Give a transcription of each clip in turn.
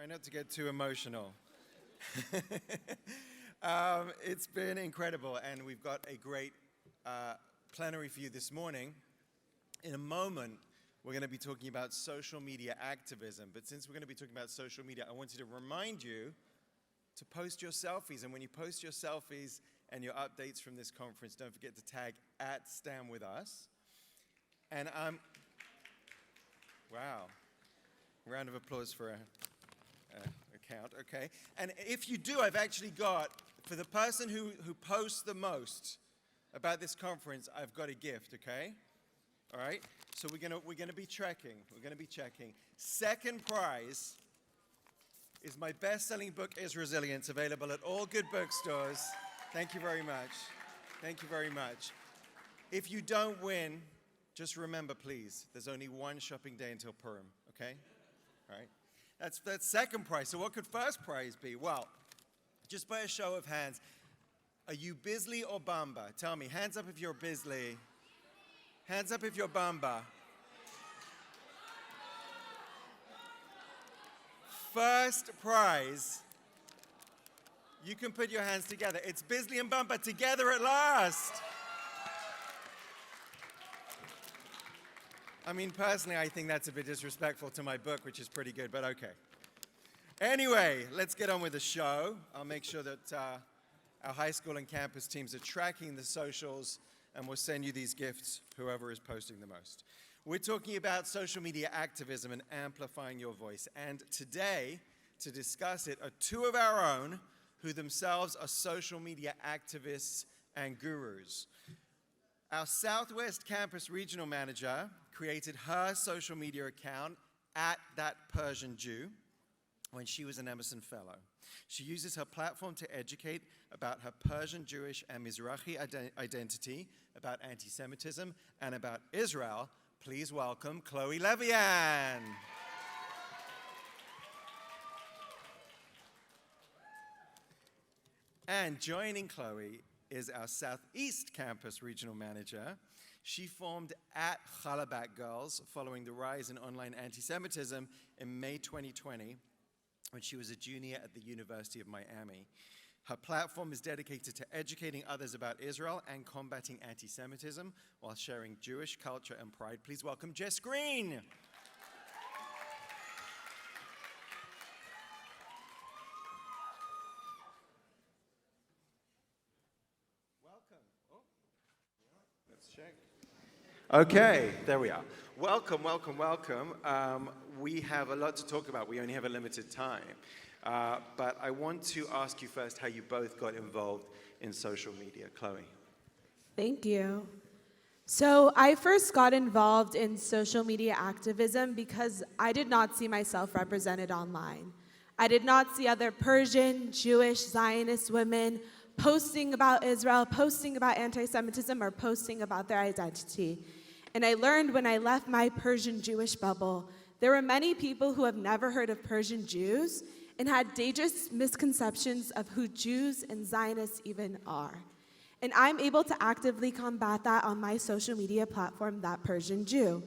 Try not to get too emotional. It's been incredible, and we've got a great plenary for you this morning. In a moment, we're going to be talking about social media activism, but since we're going to be talking about social media, I wanted to remind you to post your selfies, and when you post your selfies and your updates from this conference, don't forget to tag @StandWithUs. And wow, round of applause for a count, okay? And if you do, I've actually got, for the person who posts the most about this conference, I've got a gift, okay? All right? So we're gonna be checking. We're gonna be checking. Second prize is my best-selling book, Is Resilience, available at all good bookstores. Thank you very much. Thank you very much. If you don't win, just remember, please, there's only one shopping day until Purim, okay? All right? That's second prize. So what could first prize be? Well, just by a show of hands, are you Bisley or Bamba? Tell me, hands up if you're Bisley. Hands up if you're Bamba. First prize, you can put your hands together. It's Bisley and Bamba together at last. I mean, personally, I think that's a bit disrespectful to my book, which is pretty good, but okay. Anyway, let's get on with the show. I'll make sure that our high school and campus teams are tracking the socials, and we'll send you these gifts, whoever is posting the most. We're talking about social media activism and amplifying your voice. And today, to discuss it, are two of our own who themselves are social media activists and gurus. Our Southwest Campus Regional Manager created her social media account @ThatPersianJew when she was an Emerson Fellow. She uses her platform to educate about her Persian, Jewish, and Mizrahi identity, about anti-Semitism, and about Israel. Please welcome Chloe Levian. And joining Chloe is our Southeast Campus Regional Manager. She formed @Chalabak Girls following the rise in online anti-Semitism in May 2020 when she was a junior at the University of Miami. Her platform is dedicated to educating others about Israel and combating anti-Semitism while sharing Jewish culture and pride. Please welcome Jess Green. Okay, there we are. Welcome, welcome, welcome. We have a lot to talk about. We only have a limited time. But I want to ask you first how you both got involved in social media. Chloe. Thank you. So I first got involved in social media activism because I did not see myself represented online. I did not see other Persian, Jewish, Zionist women posting about Israel, posting about anti-Semitism, or posting about their identity. And I learned when I left my Persian Jewish bubble, there were many people who have never heard of Persian Jews and had dangerous misconceptions of who Jews and Zionists even are. And I'm able to actively combat that on my social media platform, That Persian Jew.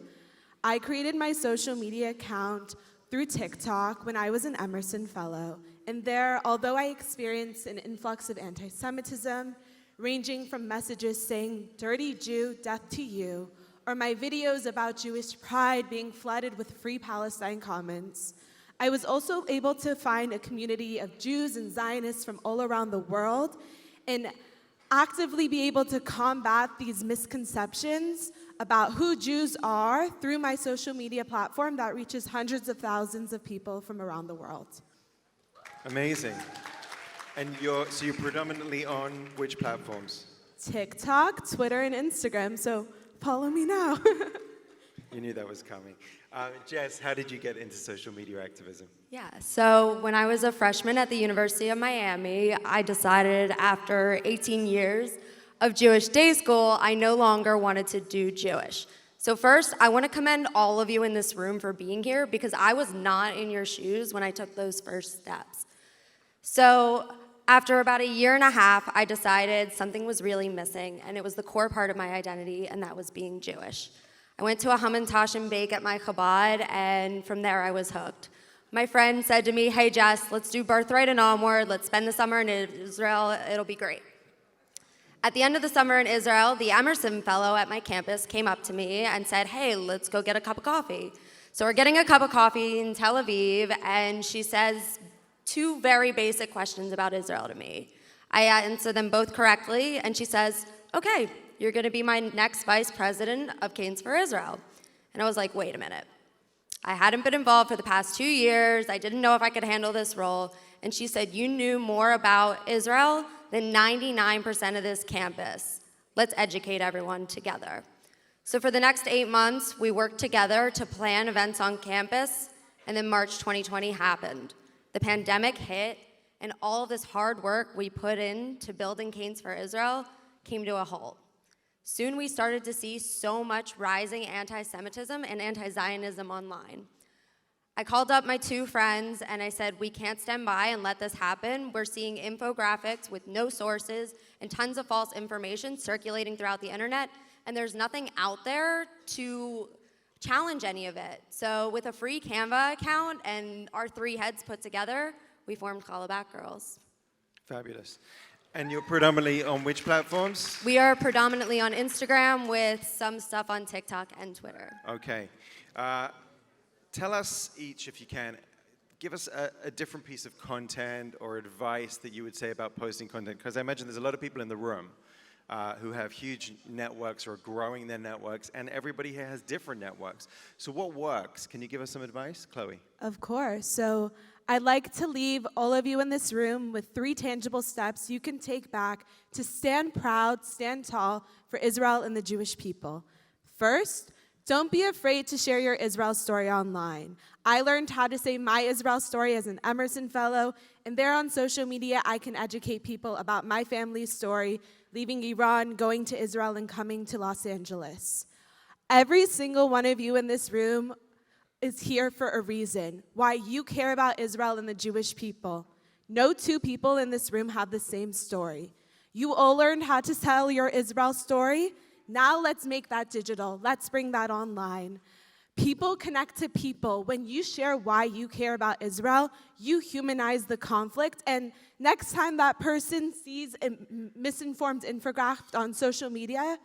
I created my social media account through TikTok when I was an Emerson Fellow. And there, although I experienced an influx of anti-Semitism, ranging from messages saying, "Dirty Jew, death to you," or my videos about Jewish pride being flooded with free Palestine comments, I was also able to find a community of Jews and Zionists from all around the world and actively be able to combat these misconceptions about who Jews are through my social media platform that reaches hundreds of thousands of people from around the world. Amazing. And so you're predominantly on which platforms? TikTok, Twitter, and Instagram, so follow me now. You knew that was coming. Jess, how did you get into social media activism? Yeah, so when I was a freshman at the University of Miami, I decided after 18 years of Jewish day school, I no longer wanted to do Jewish. So first, I want to commend all of you in this room for being here because I was not in your shoes when I took those first steps. So after about a year and a half, I decided something was really missing, and it was the core part of my identity, and that was being Jewish. I went to a Hamantash and Bake at my Chabad, and from there I was hooked. My friend said to me, hey Jess, let's do Birthright and Onward, let's spend the summer in Israel, it'll be great. At the end of the summer in Israel, the Emerson Fellow at my campus came up to me and said, hey, let's go get a cup of coffee. So we're getting a cup of coffee in Tel Aviv, and she says two very basic questions about Israel to me. I answer them both correctly, and she says, okay, you're gonna be my next vice president of Canes for Israel. And I was like, wait a minute. I hadn't been involved for the past 2 years. I didn't know if I could handle this role. And she said, you knew more about Israel than 99% of this campus. Let's educate everyone together. So for the next 8 months, we worked together to plan events on campus, and then March 2020 happened. The pandemic hit, and all of this hard work we put into building Canes for Israel came to a halt. Soon we started to see so much rising anti-Semitism and anti-Zionism online. I called up my two friends and I said, we can't stand by and let this happen. We're seeing infographics with no sources and tons of false information circulating throughout the internet, and there's nothing out there to challenge any of it. So with a free Canva account and our three heads put together, we formed Call It Back Girls. Fabulous. And you're predominantly on which platforms? We are predominantly on Instagram with some stuff on TikTok and Twitter. Okay. Tell us each, if you can, give us a different piece of content or advice that you would say about posting content, because I imagine there's a lot of people in the room who have huge networks or are growing their networks, and everybody here has different networks. So what works? Can you give us some advice, Chloe? Of course. So I'd like to leave all of you in this room with 3 tangible steps you can take back to stand proud, stand tall for Israel and the Jewish people. First, don't be afraid to share your Israel story online. I learned how to say my Israel story as an Emerson Fellow, and there on social media, I can educate people about my family's story, leaving Iran, going to Israel, and coming to Los Angeles. Every single one of you in this room is here for a reason, why you care about Israel and the Jewish people. No two people in this room have the same story. You all learned how to tell your Israel story. Now let's make that digital. Let's bring that online. People connect to people. When you share why you care about Israel, you humanize the conflict. And next time that person sees a misinformed infographic on social media,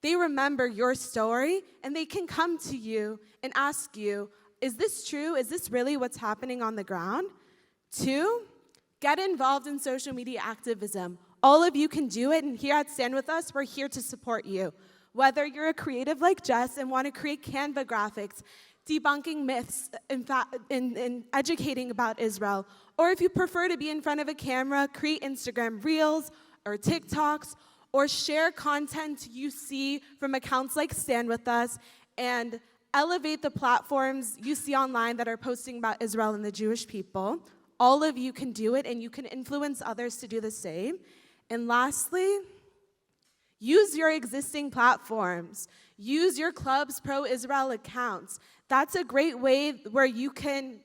they remember your story and they can come to you and ask you, is this true? Is this really what's happening on the ground? 2, get involved in social media activism. All of you can do it, and here at Stand With Us, we're here to support you. Whether you're a creative like Jess and want to create Canva graphics, debunking myths, and educating about Israel, or if you prefer to be in front of a camera, create Instagram Reels or TikToks, or share content you see from accounts like Stand With Us, and elevate the platforms you see online that are posting about Israel and the Jewish people. All of you can do it, and you can influence others to do the same. And lastly, use your existing platforms. Use your club's pro-Israel accounts. That's a great way where you can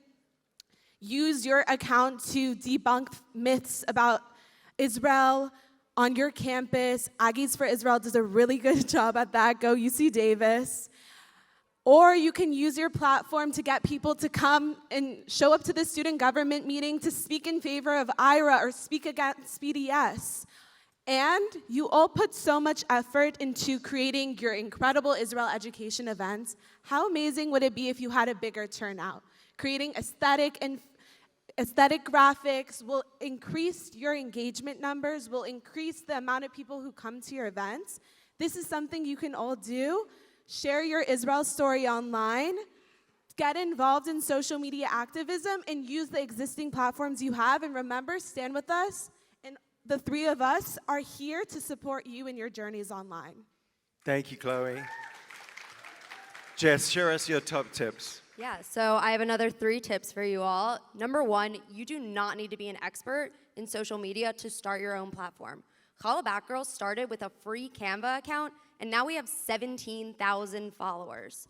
use your account to debunk myths about Israel on your campus. Aggies for Israel does a really good job at that. Go UC Davis. Or you can use your platform to get people to come and show up to the student government meeting to speak in favor of IRA or speak against BDS. And you all put so much effort into creating your incredible Israel education events. How amazing would it be if you had a bigger turnout? Creating aesthetic graphics will increase your engagement numbers, will increase the amount of people who come to your events. This is something you can all do. Share your Israel story online, get involved in social media activism, and use the existing platforms you have. And remember, Stand With Us, and the 3 of us are here to support you in your journeys online. Thank you, Chloe. Jess, share us your top tips. Yeah, so I have another 3 tips for you all. Number 1, you do not need to be an expert in social media to start your own platform. Call It Back Girls started with a free Canva account, and now we have 17,000 followers.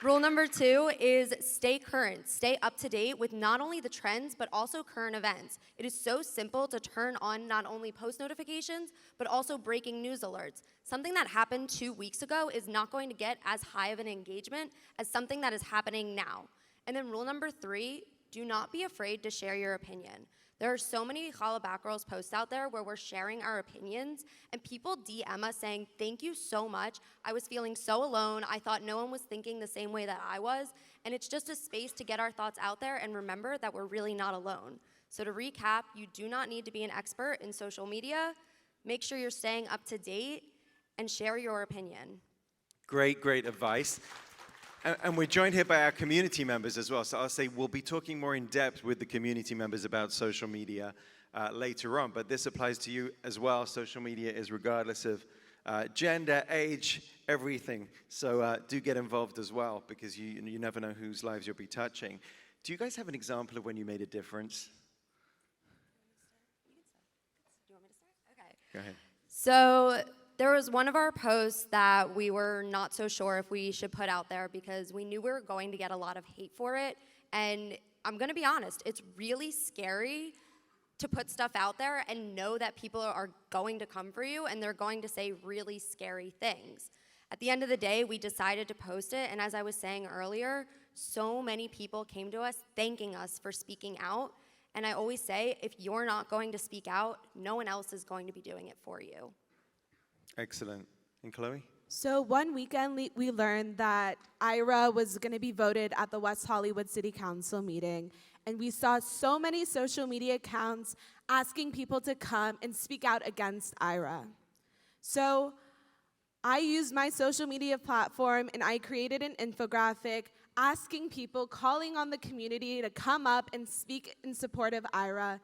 Rule number 2 is stay current. Stay up to date with not only the trends, but also current events. It is so simple to turn on not only post notifications, but also breaking news alerts. Something that happened 2 weeks ago is not going to get as high of an engagement as something that is happening now. And then rule number 3, do not be afraid to share your opinion. There are so many Chala Batgirls posts out there where we're sharing our opinions, and people DM us saying, thank you so much. I was feeling so alone. I thought no one was thinking the same way that I was. And it's just a space to get our thoughts out there and remember that we're really not alone. So to recap, you do not need to be an expert in social media. Make sure you're staying up to date and share your opinion. Great, great advice. And we're joined here by our community members as well. So I'll say we'll be talking more in depth with the community members about social media later on. But this applies to you as well. Social media is regardless of gender, age, everything. So do get involved as well, because you never know whose lives you'll be touching. Do you guys have an example of when you made a difference? Do you want me to start? Okay. Go ahead. So there was one of our posts that we were not so sure if we should put out there because we knew we were going to get a lot of hate for it. And I'm going to be honest, it's really scary to put stuff out there and know that people are going to come for you and they're going to say really scary things. At the end of the day, we decided to post it. And as I was saying earlier, so many people came to us thanking us for speaking out. And I always say, if you're not going to speak out, no one else is going to be doing it for you. Excellent. And Chloe? So one weekend, we learned that Ira was going to be voted at the West Hollywood City Council meeting. And we saw so many social media accounts asking people to come and speak out against Ira. So I used my social media platform and I created an infographic asking people, calling on the community to come up and speak in support of Ira.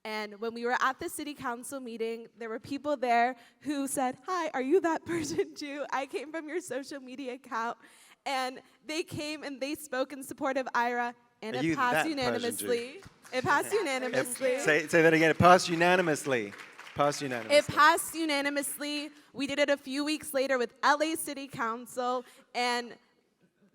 And when we were at the city council meeting, there were people there who said, hi, are you that person too? I came from your social media account. And they came and they spoke in support of Ira, and it passed unanimously. It passed unanimously. Say that again. It passed unanimously. Passed unanimously. It passed unanimously. We did it a few weeks later with LA City Council, and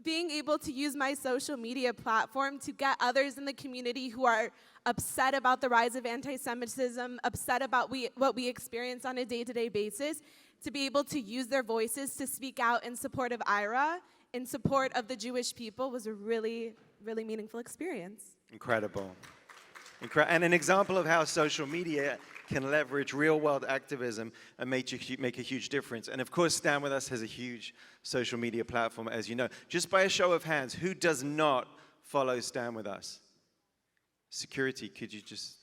being able to use my social media platform to get others in the community who are upset about the rise of anti-Semitism, upset about what we experience on a day-to-day basis, to be able to use their voices to speak out in support of Ira, in support of the Jewish people, was a really, really meaningful experience. Incredible. And an example of how social media can leverage real-world activism and make a huge difference. And of course, Stand With Us has a huge social media platform, as you know. Just by a show of hands, who does not follow Stand With Us? Security, could you just...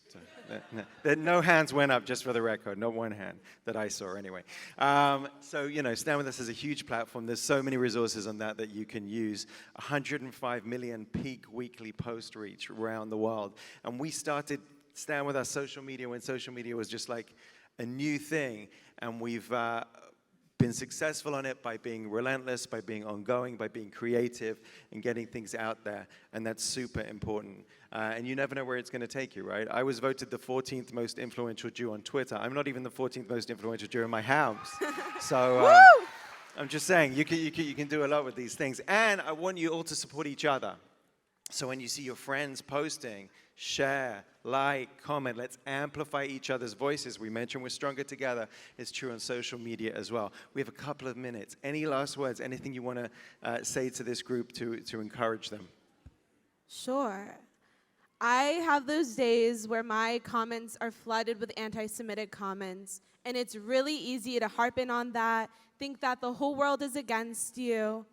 no hands went up, just for the record. Not one hand that I saw, anyway. So, Stand With Us is a huge platform. There's so many resources on that you can use. 105 million peak weekly post reach around the world. And we started Stand With Us social media when social media was just like a new thing. And we've been successful on it by being relentless, by being ongoing, by being creative, and getting things out there. And that's super important. And you never know where it's going to take you, right? I was voted the 14th most influential Jew on Twitter. I'm not even the 14th most influential Jew in my house. So I'm just saying, you can do a lot with these things. And I want you all to support each other. So when you see your friends posting, share, like, comment. Let's amplify each other's voices. We mentioned we're stronger together. It's true on social media as well. We have a couple of minutes. Any last words, anything you want to say to this group to encourage them? Sure. I have those days where my comments are flooded with anti-Semitic comments, and it's really easy to harp in on that, think that the whole world is against you.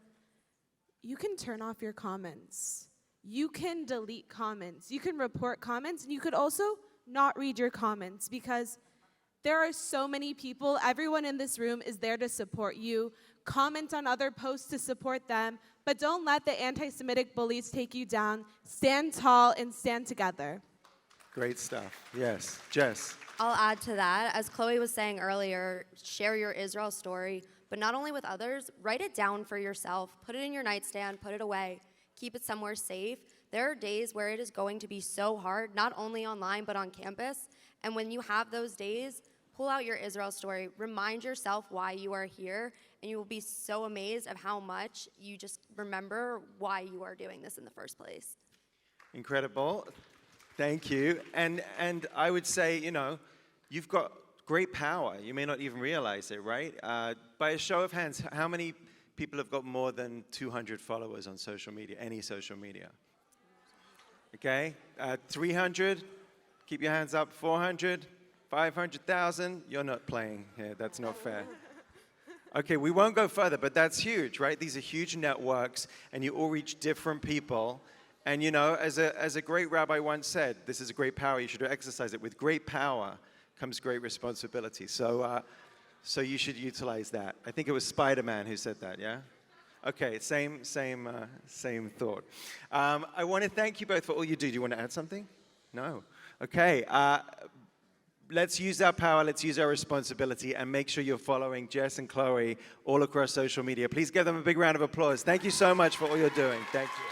You can turn off your comments. You can delete comments. You can report comments, and you could also not read your comments, because there are so many people. Everyone in this room is there to support you. Comment on other posts to support them, but don't let the anti-Semitic bullies take you down. Stand tall and stand together. Great stuff. Yes. Jess. I'll add to that. As Chloe was saying earlier, share your Israel story, but not only with others, write it down for yourself. Put it in your nightstand, put it away, keep it somewhere safe. There are days where it is going to be so hard, not only online, but on campus. And when you have those days, pull out your Israel story, remind yourself why you are here, and you will be so amazed of how much you just remember why you are doing this in the first place. Incredible. Thank you. And I would say, you know, you've got great power. You may not even realize it, right? By a show of hands, how many people have got more than 200 followers on social media, any social media? Okay, 300, keep your hands up, 400, 500,000, you're not playing here, that's not fair. Okay, we won't go further, but that's huge, right? These are huge networks, and you all reach different people. And you know, as a great rabbi once said, this is a great power, you should exercise it. With great power comes great responsibility. So you should utilize that. I think it was Spider-Man who said that, yeah? Okay, same thought. I want to thank you both for all you do. Do you want to add something? No? Okay, let's use our power, let's use our responsibility, and make sure you're following Jess and Chloe all across social media. Please give them a big round of applause. Thank you so much for all you're doing. Thank you.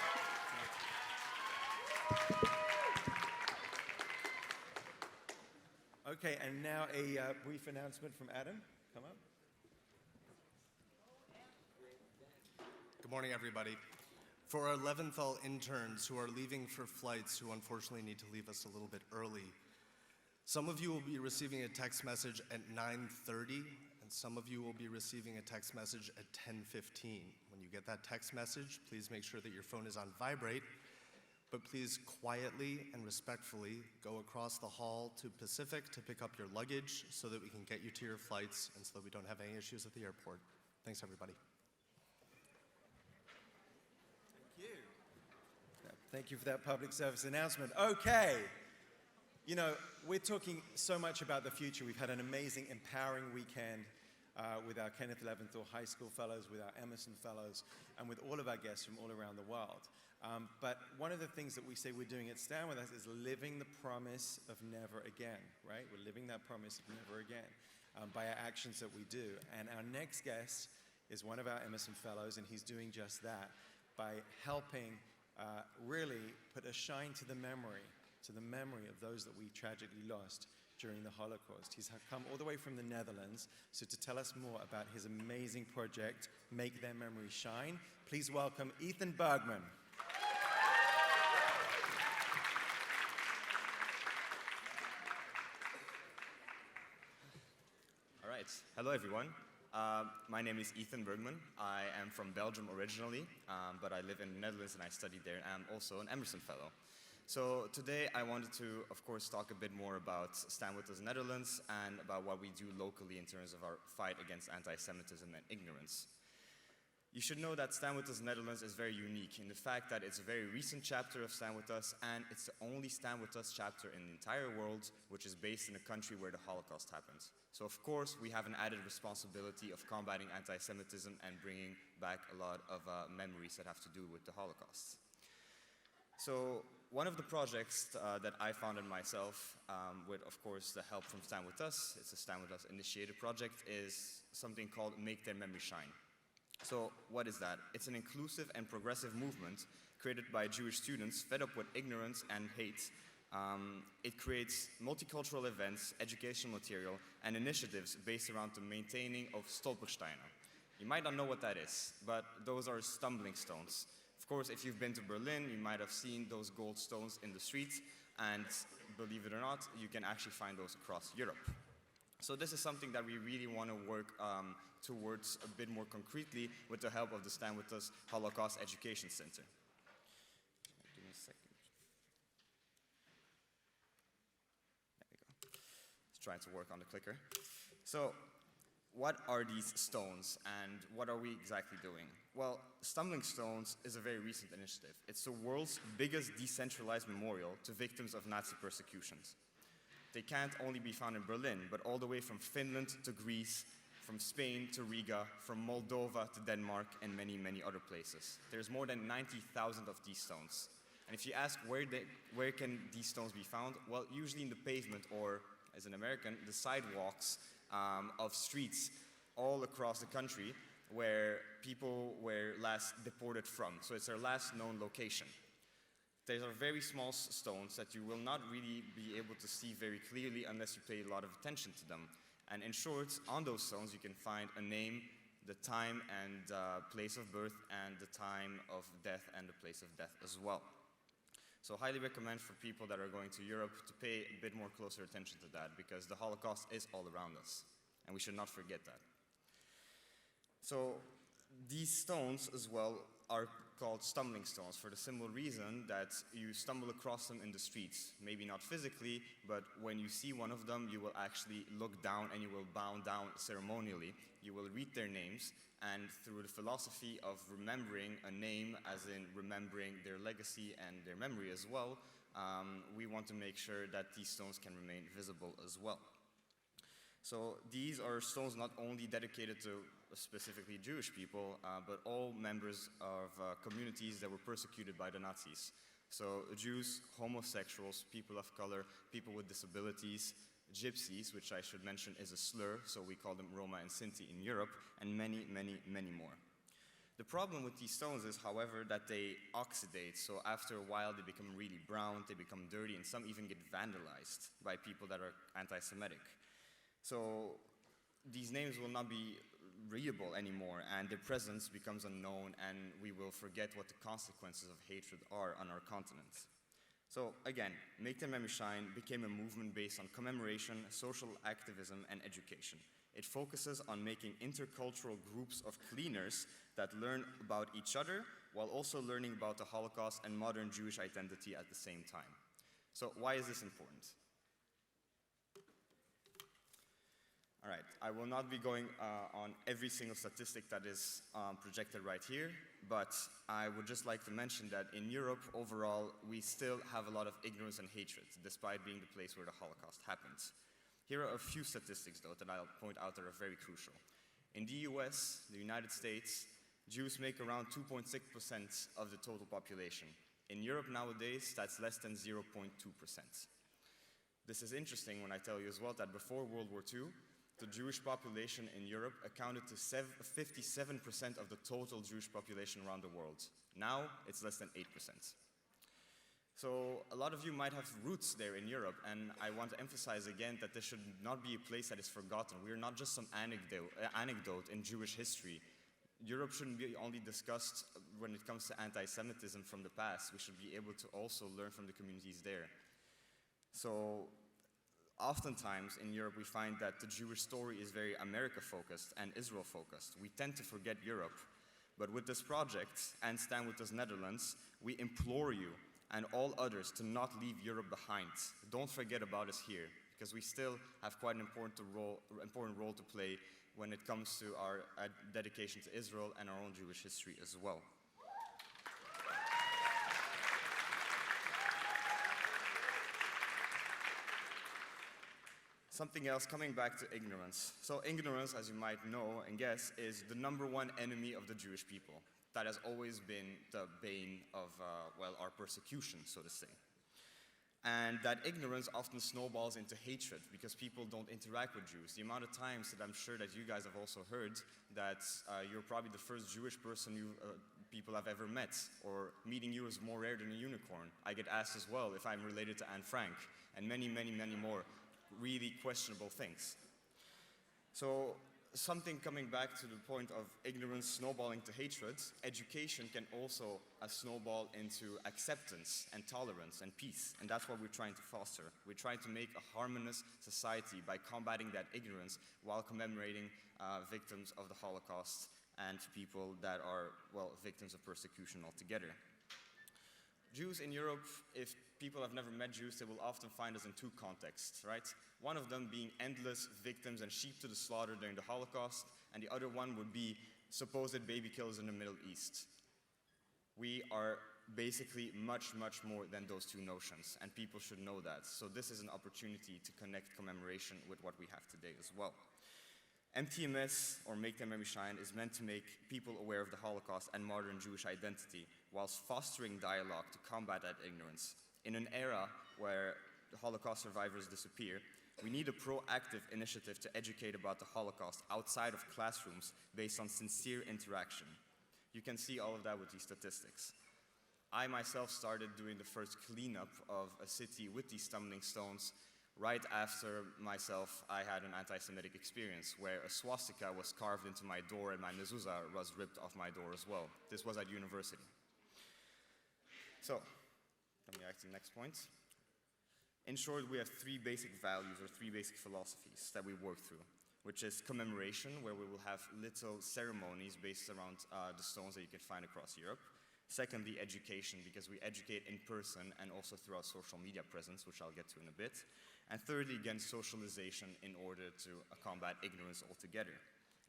Okay, and now a brief announcement from Adam. Come up. Good morning, everybody. For our Leventhal interns who are leaving for flights who unfortunately need to leave us a little bit early, some of you will be receiving a text message at 9:30, and some of you will be receiving a text message at 10:15. When you get that text message, please make sure that your phone is on vibrate, but please quietly and respectfully go across the hall to Pacific to pick up your luggage so that we can get you to your flights and so that we don't have any issues at the airport. Thanks, everybody. Thank you for that public service announcement. Okay, you know, we're talking so much about the future. We've had an amazing, empowering weekend with our Kenneth Leventhal High School Fellows, with our Emerson Fellows, and with all of our guests from all around the world. But one of the things that we say we're doing at Stand With Us is living the promise of never again, right? We're living that promise of never again by our actions that we do. And our next guest is one of our Emerson Fellows, and he's doing just that by helping really put a shine to the memory of those that we tragically lost during the Holocaust. He's come all the way from the Netherlands, so to tell us more about his amazing project, Make Their Memory Shine, please welcome Ethan Bergman. All right, hello everyone. My name is Ethan Bergman. I am from Belgium originally, but I live in the Netherlands and I studied there, and I'm also an Emerson Fellow. So today I wanted to, of course, talk a bit more about Stand With Us Netherlands and about what we do locally in terms of our fight against anti-Semitism and ignorance. You should know that Stand With Us Netherlands is very unique in the fact that it's a very recent chapter of Stand With Us, and it's the only Stand With Us chapter in the entire world which is based in a country where the Holocaust happened. So of course we have an added responsibility of combating anti-Semitism and bringing back a lot of memories that have to do with the Holocaust. So one of the projects that I founded myself with, of course, the help from Stand With Us, it's a Stand With Us initiated project, is something called Make Their Memory Shine. So what is that? It's an inclusive and progressive movement created by Jewish students fed up with ignorance and hate. It creates multicultural events, educational material, and initiatives based around the maintaining of Stolpersteine. You might not know what that is, but those are stumbling stones. Of course, if you've been to Berlin, you might have seen those gold stones in the streets, and believe it or not, you can actually find those across Europe. So this is something that we really want to work towards a bit more concretely with the help of the Stand With Us Holocaust Education Center. Give me a second. There we go. Let's try to work on the clicker. So, what are these stones and what are we exactly doing? Well, Stumbling Stones is a very recent initiative. It's the world's biggest decentralized memorial to victims of Nazi persecutions. They can't only be found in Berlin, but all the way from Finland to Greece, from Spain to Riga, from Moldova to Denmark, and many, many other places. There's more than 90,000 of these stones. And if you ask where can these stones be found, well, usually in the pavement, or as an American, the sidewalks of streets all across the country where people were last deported from. So it's their last known location. These are very small stones that you will not really be able to see very clearly unless you pay a lot of attention to them. And in short, on those stones you can find a name, the time and place of birth, and the time of death and the place of death as well. So highly recommend for people that are going to Europe to pay a bit more closer attention to that, because the Holocaust is all around us, and we should not forget that. So these stones as well are called stumbling stones for the simple reason that you stumble across them in the streets. Maybe not physically, but when you see one of them, you will actually look down and you will bow down ceremonially. You will read their names, and through the philosophy of remembering a name, as in remembering their legacy and their memory as well, we want to make sure that these stones can remain visible as well. So these are stones not only dedicated to specifically Jewish people, but all members of communities that were persecuted by the Nazis. So Jews, homosexuals, people of color, people with disabilities, gypsies, which I should mention is a slur, so we call them Roma and Sinti in Europe, and many, many, many more. The problem with these stones is, however, that they oxidate, so after a while they become really brown, they become dirty, and some even get vandalized by people that are anti-Semitic. So these names will not be readable anymore, and their presence becomes unknown, and we will forget what the consequences of hatred are on our continent. So again, Make Their Memory Shine became a movement based on commemoration, social activism, and education. It focuses on making intercultural groups of cleaners that learn about each other while also learning about the Holocaust and modern Jewish identity at the same time. So why is this important? All right, I will not be going on every single statistic that is projected right here, but I would just like to mention that in Europe, overall, we still have a lot of ignorance and hatred, despite being the place where the Holocaust happened. Here are a few statistics, though, that I'll point out that are very crucial. In the US, the United States, Jews make around 2.6% of the total population. In Europe nowadays, that's less than 0.2%. This is interesting when I tell you as well that before World War II, the Jewish population in Europe accounted to 57% of the total Jewish population around the world. Now, it's less than 8%. So a lot of you might have roots there in Europe, and I want to emphasize again that this should not be a place that is forgotten. We are not just some anecdote in Jewish history. Europe shouldn't be only discussed when it comes to anti-Semitism from the past. We should be able to also learn from the communities there. So oftentimes in Europe we find that the Jewish story is very America-focused and Israel-focused. We tend to forget Europe. But with this project and StandWithUs Netherlands, we implore you and all others to not leave Europe behind. Don't forget about us here, because we still have quite an important role to play when it comes to our dedication to Israel and our own Jewish history as well. Something else, coming back to ignorance. So ignorance, as you might know and guess, is the #1 enemy of the Jewish people. That has always been the bane of, our persecution, so to say. And that ignorance often snowballs into hatred because people don't interact with Jews. The amount of times that I'm sure that you guys have also heard that you're probably the first Jewish person people have ever met, or meeting you is more rare than a unicorn. I get asked as well if I'm related to Anne Frank, and many, many, many more really questionable things. So something coming back to the point of ignorance snowballing to hatred, education can also snowball into acceptance and tolerance and peace, and that's what we're trying to foster. We're trying to make a harmonious society by combating that ignorance while commemorating victims of the Holocaust and people that are, victims of persecution altogether. Jews in Europe, if people have never met Jews, they will often find us in two contexts, right? One of them being endless victims and sheep to the slaughter during the Holocaust, and the other one would be supposed baby killers in the Middle East. We are basically much, much more than those two notions, and people should know that. So this is an opportunity to connect commemoration with what we have today as well. MTMS, or Make Their Memory Shine, is meant to make people aware of the Holocaust and modern Jewish identity, whilst fostering dialogue to combat that ignorance. In an era where the Holocaust survivors disappear, we need a proactive initiative to educate about the Holocaust outside of classrooms based on sincere interaction. You can see all of that with these statistics. I myself started doing the first cleanup of a city with these stumbling stones Right after myself, I had an anti-Semitic experience where a swastika was carved into my door and my mezuzah was ripped off my door as well. This was at university. So, coming back to the next point. In short, we have three basic values or three basic philosophies that we work through, which is commemoration, where we will have little ceremonies based around the stones that you can find across Europe. Secondly, education, because we educate in person and also through our social media presence, which I'll get to in a bit. And thirdly, again, socialization in order to combat ignorance altogether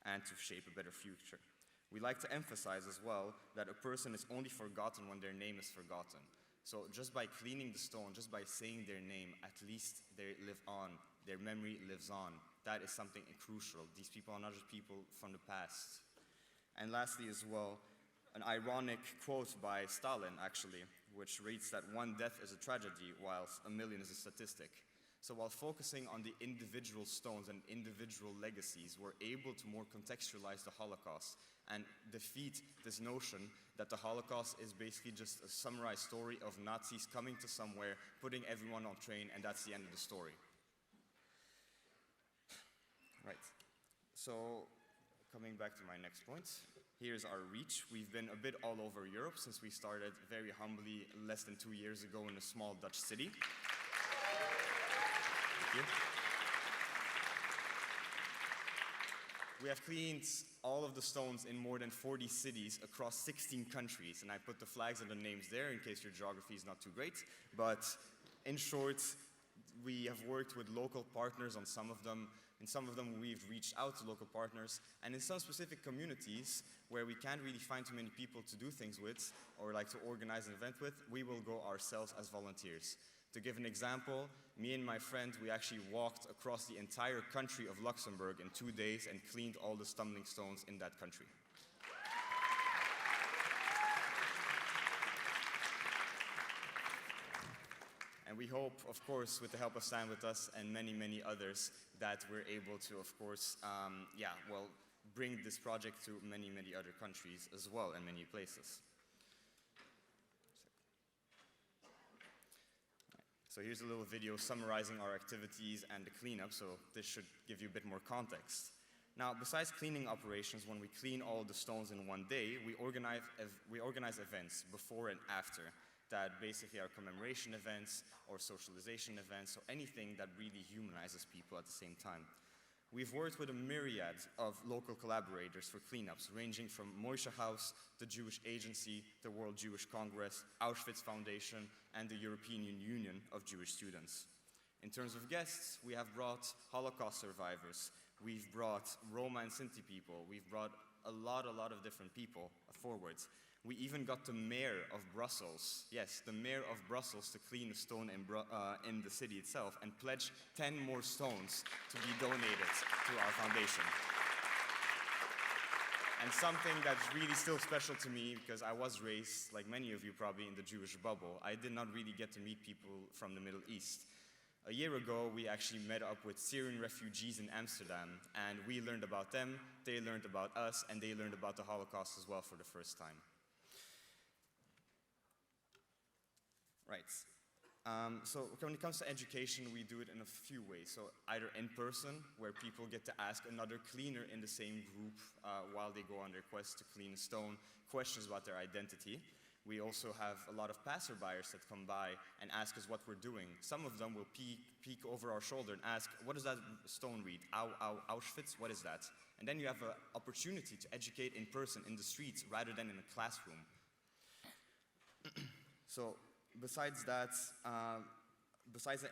and to shape a better future. We like to emphasize as well that a person is only forgotten when their name is forgotten. So just by cleaning the stone, just by saying their name, at least they live on, their memory lives on. That is something crucial. These people are not just people from the past. And lastly as well, an ironic quote by Stalin, actually, which reads that one death is a tragedy, whilst a million is a statistic. So while focusing on the individual stones and individual legacies, we're able to more contextualize the Holocaust and defeat this notion that the Holocaust is basically just a summarized story of Nazis coming to somewhere, putting everyone on train, and that's the end of the story. Right. So, coming back to my next point. Here's our reach. We've been a bit all over Europe since we started very humbly less than 2 years ago in a small Dutch city. Thank you. We have cleaned all of the stones in more than 40 cities across 16 countries, and I put the flags and the names there in case your geography is not too great. But in short, we have worked with local partners on some of them. In some of them, we've reached out to local partners, and in some specific communities where we can't really find too many people to do things with or like to organize an event with, we will go ourselves as volunteers. To give an example, me and my friend, we actually walked across the entire country of Luxembourg in 2 days and cleaned all the stumbling stones in that country. And we hope, of course, with the help of StandWithUs and many, many others, that we're able to, of course, bring this project to many, many other countries as well and many places. So here's a little video summarizing our activities and the cleanup, so this should give you a bit more context. Now, besides cleaning operations, when we clean all the stones in one day, we organize events before and after. That basically are commemoration events or socialization events or anything that really humanizes people at the same time. We've worked with a myriad of local collaborators for cleanups, ranging from Moishe House, the Jewish Agency, the World Jewish Congress, Auschwitz Foundation, and the European Union of Jewish Students. In terms of guests, we have brought Holocaust survivors, we've brought Roma and Sinti people, we've brought a lot of different people forward. We even got the mayor of Brussels, yes, the mayor of Brussels to clean a stone in the city itself and pledge 10 more stones to be donated to our foundation. And something that's really still special to me, because I was raised, like many of you probably, in the Jewish bubble, I did not really get to meet people from the Middle East. A year ago, we actually met up with Syrian refugees in Amsterdam, and we learned about them, they learned about us, and they learned about the Holocaust as well for the first time. Right. So when it comes to education, we do it in a few ways. So either in person, where people get to ask another cleaner in the same group while they go on their quest to clean a stone, questions about their identity. We also have a lot of passerbyers that come by and ask us what we're doing. Some of them will peek over our shoulder and ask, what does that stone read? Auschwitz, what is that? And then you have an opportunity to educate in person, in the streets, rather than in a classroom. So, besides the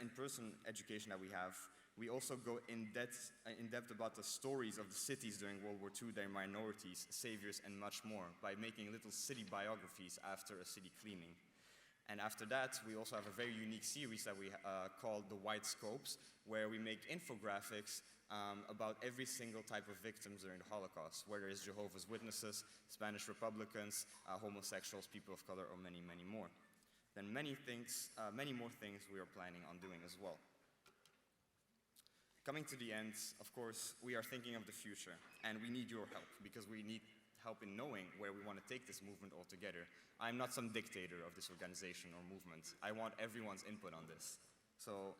in-person education that we have, we also go in depth about the stories of the cities during World War II, their minorities, saviors, and much more, by making little city biographies after a city cleaning. And after that, we also have a very unique series that we call the White Scopes, where we make infographics about every single type of victims during the Holocaust, whether it's Jehovah's Witnesses, Spanish Republicans, homosexuals, people of color, or many, many more. Then many more things we are planning on doing as well. Coming to the end, of course, we are thinking of the future, and we need your help, because we need help in knowing where we want to take this movement altogether. I'm not some dictator of this organization or movement. I want everyone's input on this. So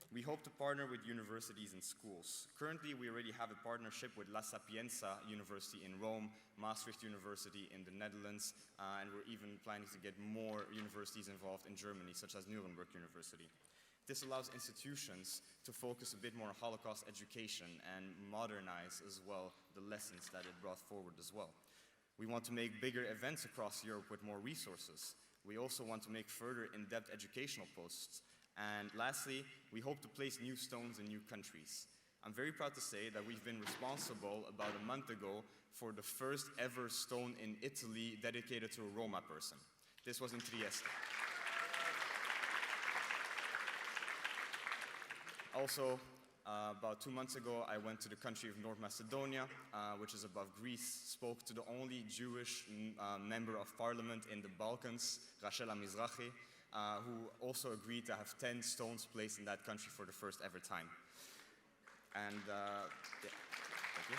We hope to partner with universities and schools. Currently, we already have a partnership with La Sapienza University in Rome, Maastricht University in the Netherlands, and we're even planning to get more universities involved in Germany, such as Nuremberg University. This allows institutions to focus a bit more on Holocaust education and modernize as well the lessons that it brought forward as well. We want to make bigger events across Europe with more resources. We also want to make further in-depth educational posts. And lastly, we hope to place new stones in new countries. I'm very proud to say that we've been responsible about a month ago for the first ever stone in Italy dedicated to a Roma person. This was in Trieste. Also, about 2 months ago, I went to the country of North Macedonia, which is above Greece, spoke to the only Jewish member of parliament in the Balkans, Rachel Mizrahi, who also agreed to have 10 stones placed in that country for the first ever time. And yeah, thank you.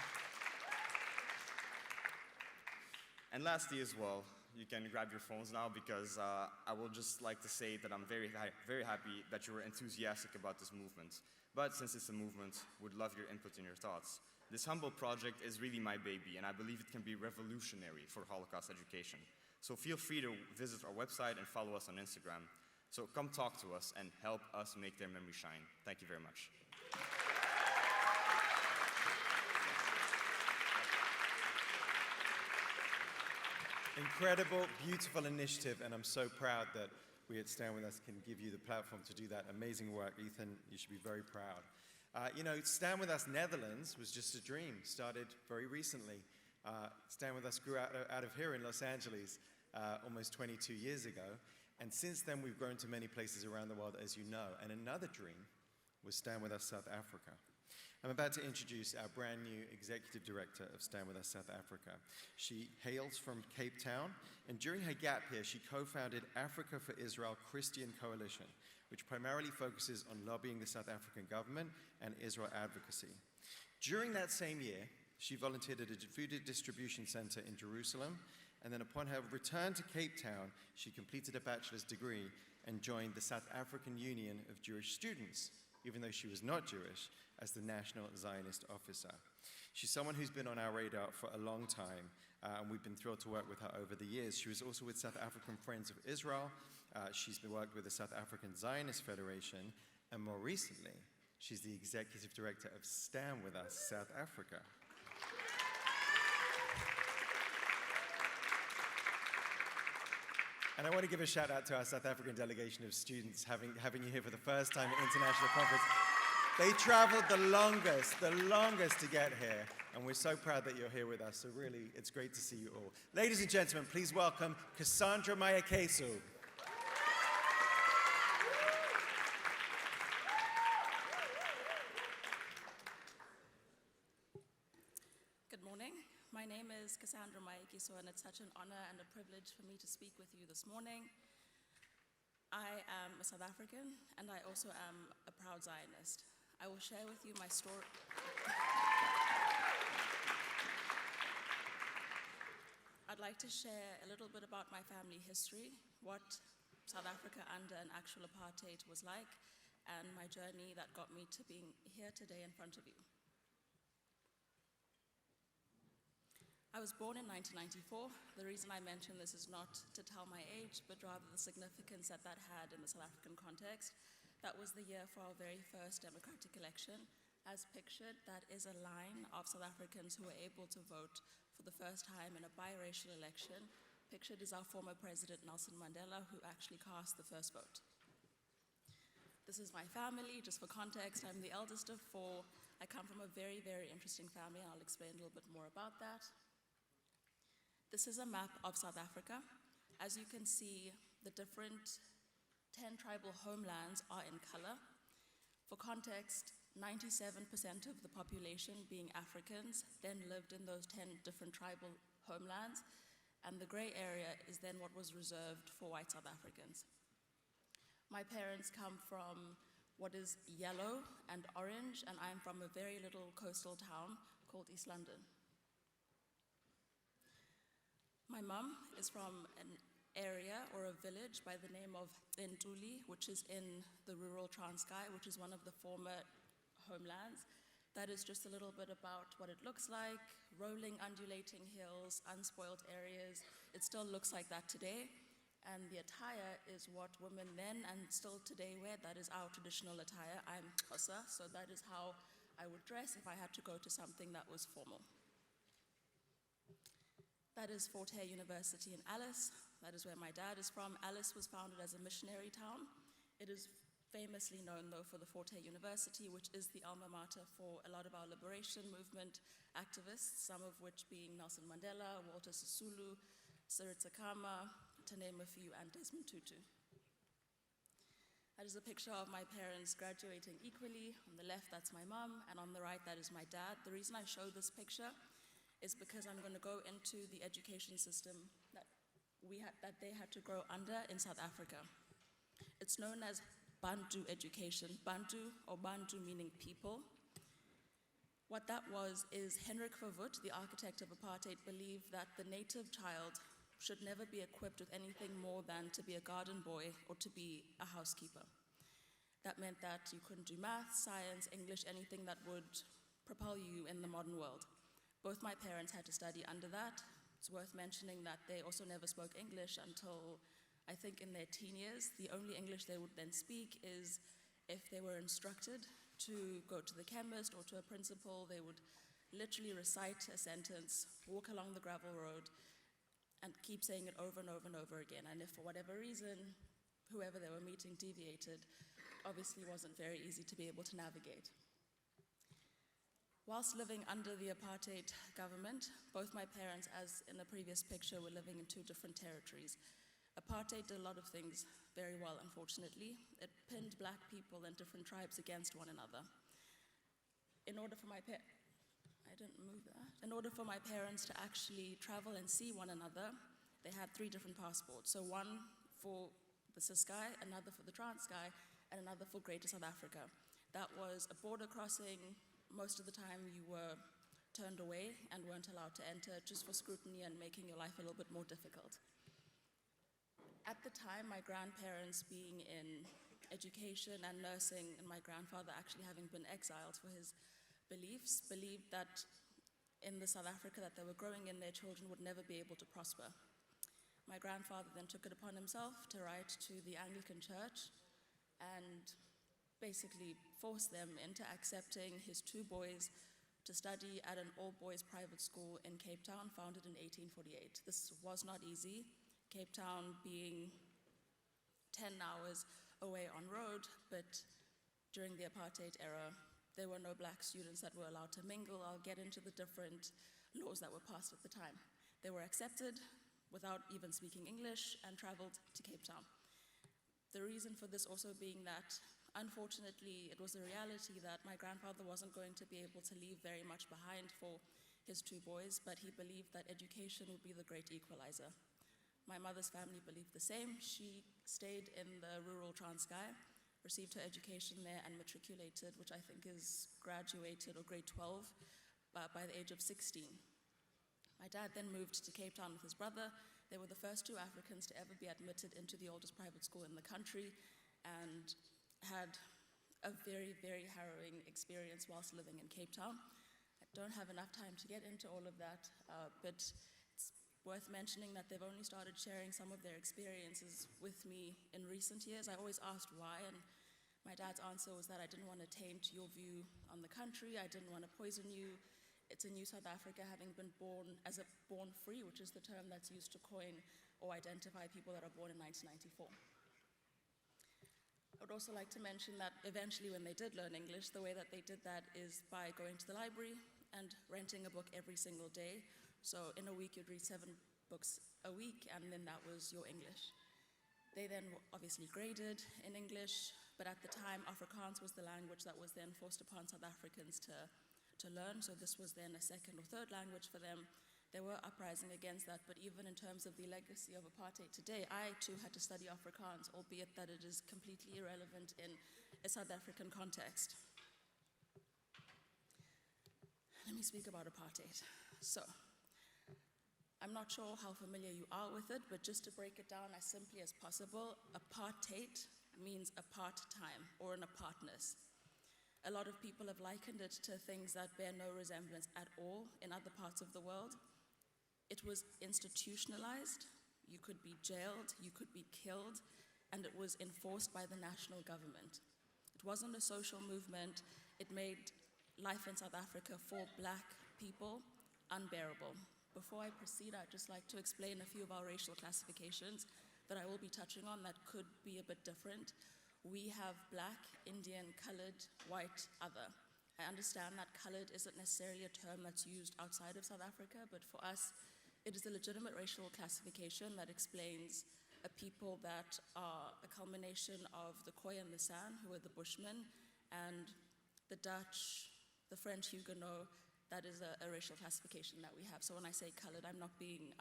And lastly as well, you can grab your phones now because I will just like to say that I'm very happy that you were enthusiastic about this movement. But since it's a movement, would love your input and your thoughts. This humble project is really my baby, and I believe it can be revolutionary for Holocaust education. So feel free to visit our website and follow us on Instagram. So come talk to us and help us make their memory shine. Thank you very much. Incredible, beautiful initiative, and I'm so proud that we at Stand With Us can give you the platform to do that amazing work. Ethan, you should be very proud. You know, Stand With Us Netherlands was just a dream, started very recently. Stand With Us grew out of here in Los Angeles almost 22 years ago, and since then we've grown to many places around the world, as you know, and another dream was Stand With Us South Africa. I'm about to introduce our brand new Executive Director of Stand With Us South Africa. She hails from Cape Town, and during her gap here, she co-founded Africa for Israel Christian Coalition, which primarily focuses on lobbying the South African government and Israel advocacy. During that same year, she volunteered at a food distribution center in Jerusalem, and then upon her return to Cape Town, she completed a bachelor's degree and joined the South African Union of Jewish Students, even though she was not Jewish, as the National Zionist Officer. She's someone who's been on our radar for a long time, and we've been thrilled to work with her over the years. She was also with South African Friends of Israel. She's been worked with the South African Zionist Federation, and more recently, she's the Executive Director of Stand With Us South Africa. And I want to give a shout out to our South African delegation of students having you here for the first time at International Conference. They traveled the longest to get here, and we're so proud that you're here with us, so really, it's great to see you all. Ladies and gentlemen, please welcome Cassandra Mayakesu. Good morning. My name is Cassandra Mayakesu, and it's such an honor and a privilege for me to speak with you this morning. I am a South African, and I also am a proud Zionist. I will share with you my story. I'd like to share a little bit about my family history, what South Africa under an actual apartheid was like, and my journey that got me to being here today in front of you. I was born in 1994. The reason I mention this is not to tell my age, but rather the significance that had in the South African context. That was the year for our very first democratic election. As pictured, that is a line of South Africans who were able to vote for the first time in a biracial election. Pictured is our former president, Nelson Mandela, who actually cast the first vote. This is my family, just for context. I'm the eldest of 4. I come from a very, very interesting family, and I'll explain a little bit more about that. This is a map of South Africa. As you can see, the different 10 tribal homelands are in color. For context, 97% of the population, being Africans, then lived in those 10 different tribal homelands, and the gray area is then what was reserved for white South Africans. My parents come from what is yellow and orange, and I'm from a very little coastal town called East London. My mum is from an area or a village by the name of Ntuli, which is in the rural Transkei, which is one of the former homelands. That is just a little bit about what it looks like: rolling, undulating hills, unspoiled areas. It still looks like that today. And the attire is what women then and still today wear. That is our traditional attire. I'm Xhosa, so that is how I would dress if I had to go to something that was formal. That is Fort Hare University in Alice. That is where my dad is from. Alice was founded as a missionary town. It is famously known, though, for the Fort Hare University, which is the alma mater for a lot of our liberation movement activists, some of which being Nelson Mandela, Walter Sisulu, Siritsa Kama, to name a few, and Desmond Tutu. That is a picture of my parents graduating equally. On the left, that's my mom, and on the right, that is my dad. The reason I show this picture is because I'm going to go into the education system that they had to grow under in South Africa. It's known as Bantu education. Bantu, or Bantu meaning people. What that was is Hendrik Verwoerd, the architect of apartheid, believed that the native child should never be equipped with anything more than to be a garden boy or to be a housekeeper. That meant that you couldn't do math, science, English, anything that would propel you in the modern world. Both my parents had to study under that. It's worth mentioning that they also never spoke English until, I think, in their teen years. The only English they would then speak is if they were instructed to go to the chemist or to a principal. They would literally recite a sentence, walk along the gravel road, and keep saying it over and over and over again. And if for whatever reason, whoever they were meeting deviated, obviously wasn't very easy to be able to navigate. Whilst living under the apartheid government, both my parents, as in the previous picture, were living in two different territories. Apartheid did a lot of things very well, unfortunately. It pinned black people and different tribes against one another. In order for my parents to actually travel and see one another, they had 3 different passports. So one for the Ciskei, another for the Transkei, and another for Greater South Africa. That was a border crossing. Most of the time you were turned away and weren't allowed to enter just for scrutiny and making your life a little bit more difficult. At the time, my grandparents being in education and nursing, and my grandfather actually having been exiled for his beliefs, believed that in the South Africa that they were growing in, their children would never be able to prosper. My grandfather then took it upon himself to write to the Anglican Church and basically forced them into accepting his 2 boys to study at an all-boys private school in Cape Town, founded in 1848. This was not easy, Cape Town being 10 hours away on road, but during the apartheid era, there were no black students that were allowed to mingle. I'll get into the different laws that were passed at the time. They were accepted without even speaking English and traveled to Cape Town. The reason for this also being that, unfortunately, it was a reality that my grandfather wasn't going to be able to leave very much behind for his 2 boys, but he believed that education would be the great equalizer. My mother's family believed the same. She stayed in the rural Transkei, received her education there, and matriculated, which I think is graduated, or grade 12, by the age of 16. My dad then moved to Cape Town with his brother. They were the first 2 Africans to ever be admitted into the oldest private school in the country, and had a very, very harrowing experience whilst living in Cape Town. I don't have enough time to get into all of that, but it's worth mentioning that they've only started sharing some of their experiences with me in recent years. I always asked why, and my dad's answer was that I didn't want to taint your view on the country, I didn't want to poison you. It's a new South Africa, having been born free, which is the term that's used to coin or identify people that are born in 1994. I would also like to mention that eventually when they did learn English, the way that they did that is by going to the library and renting a book every single day. So in a week you'd read 7 books a week, and then that was your English. They then obviously graded in English, but at the time Afrikaans was the language that was then forced upon South Africans to learn, so this was then a 2nd or 3rd language for them. There were uprising against that, but even in terms of the legacy of apartheid today, I too had to study Afrikaans, albeit that it is completely irrelevant in a South African context. Let me speak about apartheid. So, I'm not sure how familiar you are with it, but just to break it down as simply as possible, apartheid means apart time or an apartness. A lot of people have likened it to things that bear no resemblance at all in other parts of the world. It was institutionalized, you could be jailed, you could be killed, and it was enforced by the national government. It wasn't a social movement, it made life in South Africa for black people unbearable. Before I proceed, I'd just like to explain a few of our racial classifications that I will be touching on that could be a bit different. We have black, Indian, colored, white, other. I understand that colored isn't necessarily a term that's used outside of South Africa, but for us, it is a legitimate racial classification that explains a people that are a culmination of the Khoi and the San, who are the Bushmen, and the Dutch, the French Huguenot. That is a racial classification that we have. So when I say colored, I'm not being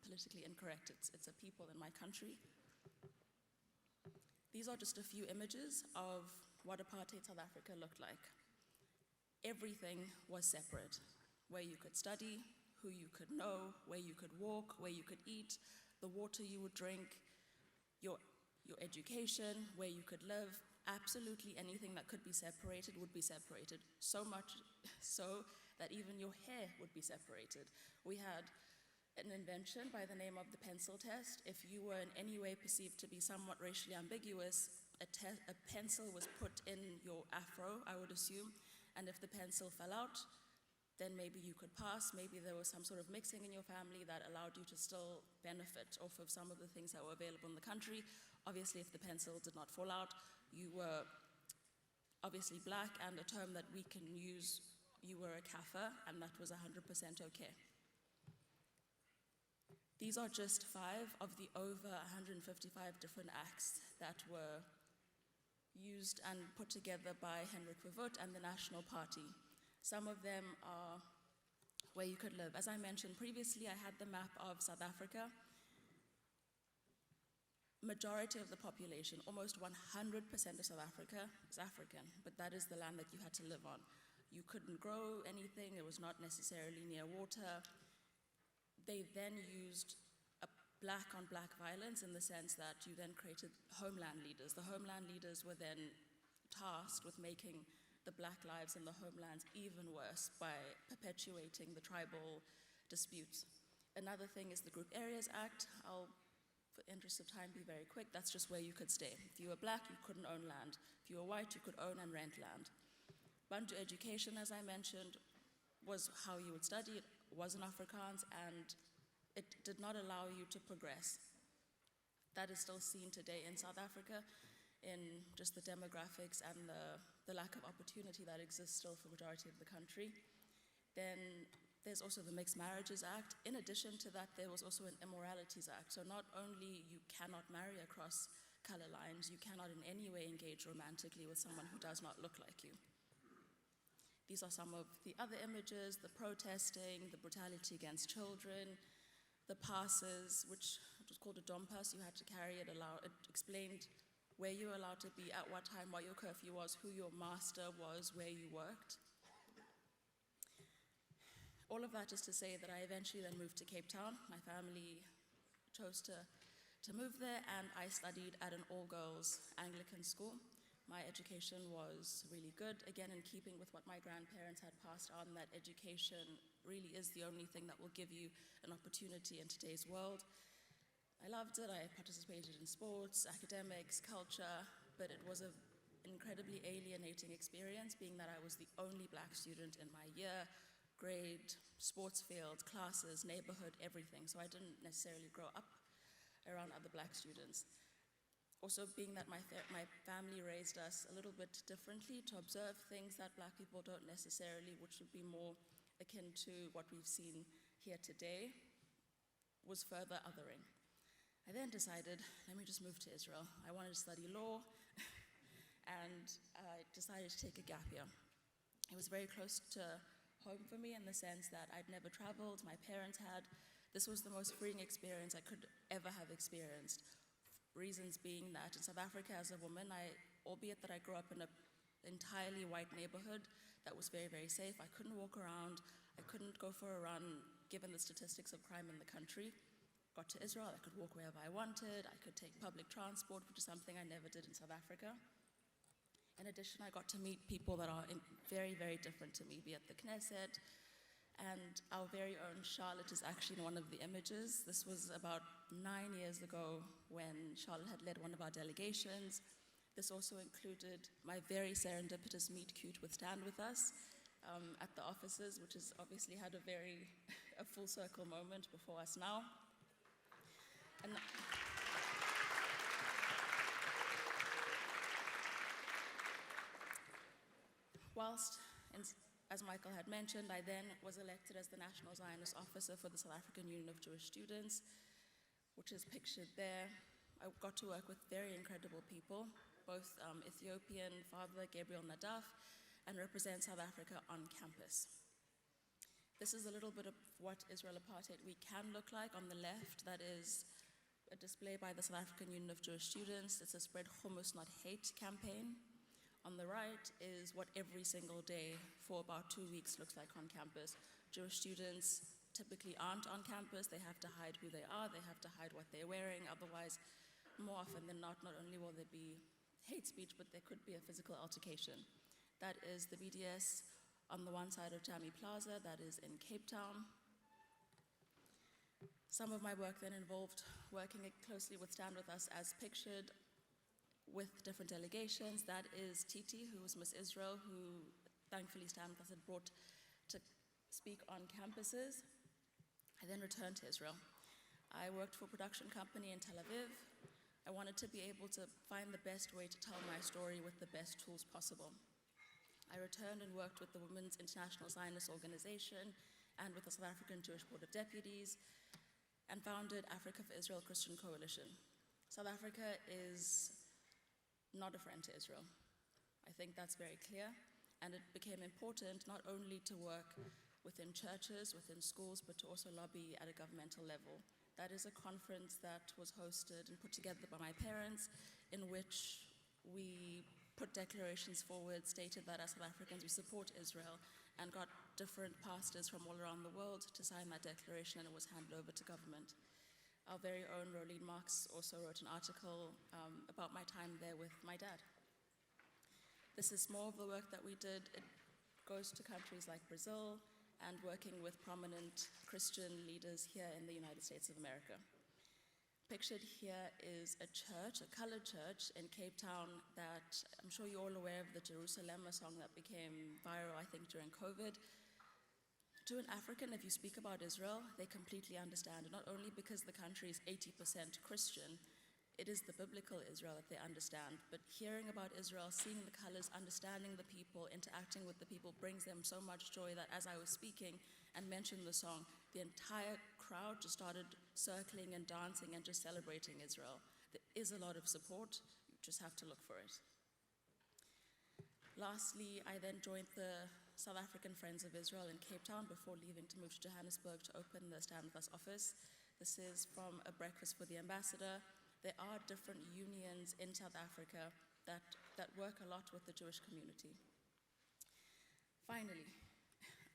politically incorrect. It's a people in my country. These are just a few images of what apartheid South Africa looked like. Everything was separate. Where you could study, who you could know, where you could walk, where you could eat, the water you would drink, your education, where you could live. Absolutely anything that could be separated would be separated. So much so that even your hair would be separated. We had an invention by the name of the pencil test. If you were in any way perceived to be somewhat racially ambiguous, a pencil was put in your afro, I would assume, and if the pencil fell out, then maybe you could pass. Maybe there was some sort of mixing in your family that allowed you to still benefit off of some of the things that were available in the country. Obviously, if the pencil did not fall out, you were obviously black, and a term that we can use, you were a kafir, and that was 100% okay. These are just 5 of the over 155 different acts that were used and put together by Hendrik Verwoerd and the National Party. Some of them are where you could live. As I mentioned previously, I had the map of South Africa. Majority of the population, almost 100% of South Africa is African, but that is the land that you had to live on. You couldn't grow anything, it was not necessarily near water. They then used a black-on-black violence in the sense that you then created homeland leaders. The homeland leaders were then tasked with making the black lives in the homelands even worse by perpetuating the tribal disputes. Another thing is the Group Areas Act. I'll, for the interest of time, be very quick. That's just where you could stay. If you were black, you couldn't own land. If you were white, you could own and rent land. Bantu education, as I mentioned, was how you would study. It was in Afrikaans, and it did not allow you to progress. That is still seen today in South Africa, in just the demographics and the lack of opportunity that exists still for the majority of the country. Then there's also the Mixed Marriages Act. In addition to that, there was also an Immoralities Act. So not only you cannot marry across color lines, you cannot in any way engage romantically with someone who does not look like you. These are some of the other images, the protesting, the brutality against children, the passes, which was called a dom pass. You had to carry it, it explained where you were allowed to be, at what time, what your curfew was, who your master was, where you worked. All of that is to say that I eventually then moved to Cape Town. My family chose to move there, and I studied at an all-girls Anglican school. My education was really good, again in keeping with what my grandparents had passed on, that education really is the only thing that will give you an opportunity in today's world. I loved it. I participated in sports, academics, culture, but it was an incredibly alienating experience, being that I was the only black student in my year, grade, sports field, classes, neighborhood, everything. So I didn't necessarily grow up around other black students. Also, being that my family raised us a little bit differently to observe things that black people don't necessarily, which would be more akin to what we've seen here today, was further othering. I then decided, let me just move to Israel. I wanted to study law, and I decided to take a gap year. It was very close to home for me in the sense that I'd never traveled, my parents had. This was the most freeing experience I could ever have experienced. Reasons being that in South Africa as a woman, albeit that I grew up in an entirely white neighborhood that was very, very safe, I couldn't walk around, I couldn't go for a run, given the statistics of crime in the country. Got to Israel, I could walk wherever I wanted, I could take public transport, which is something I never did in South Africa. In addition, I got to meet people that are very, very different to me, be at the Knesset, and our very own Charlotte is actually in one of the images. This was about 9 years ago when Charlotte had led one of our delegations. This also included my very serendipitous meet cute with StandWithUs at the offices, which has obviously had a full circle moment before us now. And whilst, as Michael had mentioned, I then was elected as the National Zionist Officer for the South African Union of Jewish Students, which is pictured there. I got to work with very incredible people, both Ethiopian Father Gabriel Nadaf, and represent South Africa on campus. This is a little bit of what Israel Apartheid Week can look like. On the left, that is a display by the South African Union of Jewish Students. It's a Spread Hummus Not Hate campaign. On the right is what every single day for about 2 weeks looks like on campus. Jewish students typically aren't on campus. They have to hide who they are. They have to hide what they're wearing. Otherwise, more often than not only will there be hate speech, but there could be a physical altercation. That is the BDS on the one side of Jami Plaza, that is in Cape Town. Some of my work then involved working closely with StandWithUs as pictured with different delegations. That is Titi, who was Miss Israel, who thankfully StandWithUs had brought to speak on campuses. I then returned to Israel. I worked for a production company in Tel Aviv. I wanted to be able to find the best way to tell my story with the best tools possible. I returned and worked with the Women's International Zionist Organization and with the South African Jewish Board of Deputies, and founded Africa for Israel Christian Coalition. South Africa is not a friend to Israel. I think that's very clear, and it became important not only to work within churches, within schools, but to also lobby at a governmental level. That is a conference that was hosted and put together by my parents, in which we put declarations forward, stated that as South Africans we support Israel, and got different pastors from all around the world to sign that declaration, and it was handed over to government. Our very own Rolene Marx also wrote an article about my time there with my dad. This is more of the work that we did. It goes to countries like Brazil and working with prominent Christian leaders here in the United States of America. Pictured here is a church, a colored church in Cape Town that I'm sure you're all aware of, the Jerusalem, a song that became viral, I think, during COVID. To an African, if you speak about Israel, they completely understand it, not only because the country is 80% Christian, it is the biblical Israel that they understand, but hearing about Israel, seeing the colors, understanding the people, interacting with the people brings them so much joy that as I was speaking and mentioned the song, the entire crowd just started circling and dancing and just celebrating Israel. There is a lot of support, you just have to look for it. Lastly, I then joined the South African Friends of Israel in Cape Town before leaving to move to Johannesburg to open the StandWithUs office. This is from a breakfast for the ambassador. There are different unions in South Africa that work a lot with the Jewish community. Finally,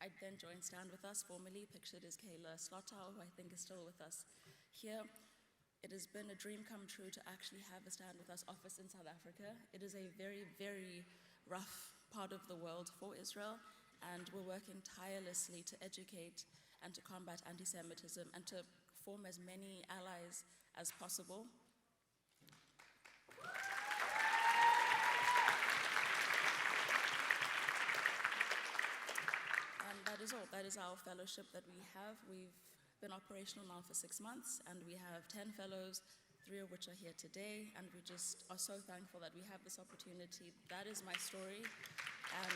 I then joined StandWithUs, formerly pictured as Kayla Slottow, who I think is still with us here. It has been a dream come true to actually have a StandWithUs office in South Africa. It is a very, very rough part of the world for Israel, and we're working tirelessly to educate and to combat anti-Semitism and to form as many allies as possible. And that is all. That is our fellowship that we have. We've been operational now for 6 months, and we have 10 fellows, 3 of which are here today, and we just are so thankful that we have this opportunity. That is my story. And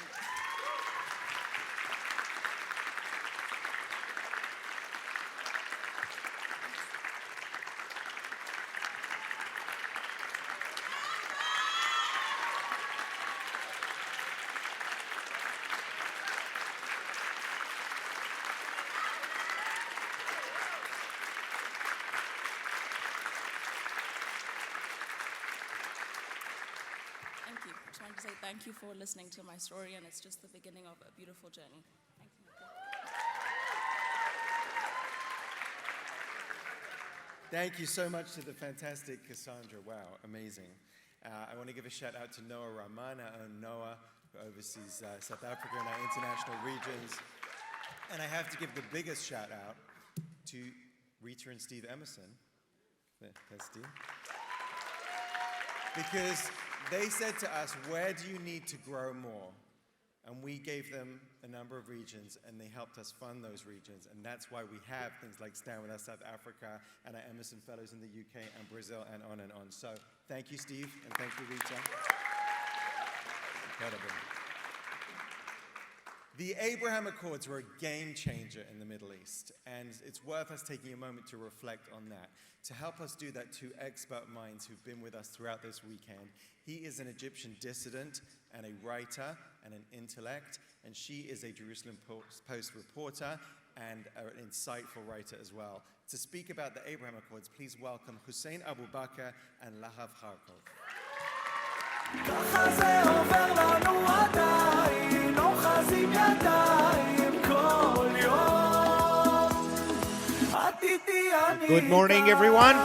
thank you. I just wanted to say thank you for listening to my story, and it's just the beginning of a beautiful journey. Thank you, Michael. Thank you so much to the fantastic Cassandra. Wow, amazing. I want to give a shout out to Noah Rahman, our own Noah, who oversees South Africa and our international regions. And I have to give the biggest shout out to Rita and Steve Emerson. There's Steve. Because they said to us, where do you need to grow more? And we gave them a number of regions, and they helped us fund those regions. And that's why we have things like Stand With Us South Africa and our Emerson Fellows in the UK and Brazil and on and on. So thank you, Steve, and thank you, Rita. Incredible. The Abraham Accords were a game changer in the Middle East, and it's worth us taking a moment to reflect on that. To help us do that, two expert minds who've been with us throughout this weekend. He is an Egyptian dissident and a writer and an intellect, and she is a Jerusalem Post reporter and an insightful writer as well. To speak about the Abraham Accords, please welcome Hussein Abu Bakr and Lahav Kharkov. Good morning, everyone.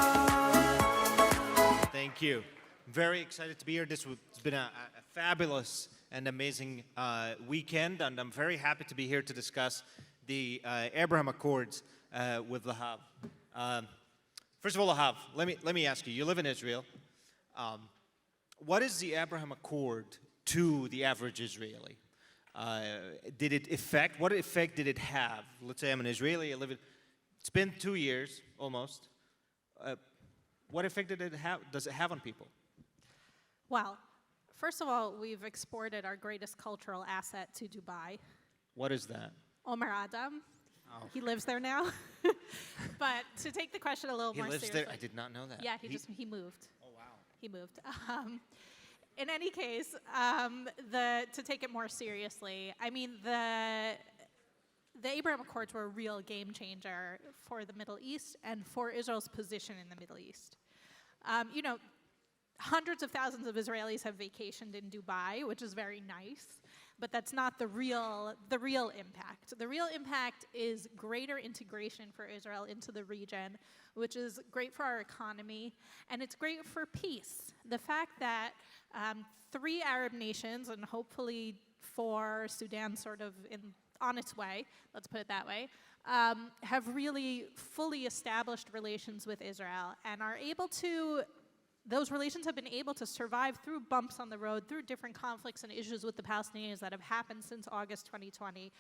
Thank you. Very excited to be here. This has been a fabulous and amazing weekend, and I'm very happy to be here to discuss the Abraham Accords with Lahav. First of all, Lahav, let me ask you. You live in Israel. What is the Abraham Accord to the average Israeli? What effect did it have? Let's say I'm an Israeli. It's been 2 years almost. What effect does it have on people? Well, first of all, we've exported our greatest cultural asset to Dubai. What is that? Omer Adam. Oh. He lives there now. But to take the question a little He more lives seriously. there? I did not know that. Yeah, he moved. Oh, wow. He moved. In any case, to take it more seriously, I mean, the Abraham Accords were a real game changer for the Middle East and for Israel's position in the Middle East. You know, hundreds of thousands of Israelis have vacationed in Dubai, which is very nice, but that's not the real impact. The real impact is greater integration for Israel into the region, which is great for our economy, and it's great for peace. The fact that 3 Arab nations, and hopefully 4, Sudan sort of on its way, let's put it that way, have really fully established relations with Israel and are able to, those relations have been able to survive through bumps on the road, through different conflicts and issues with the Palestinians that have happened since August 2020,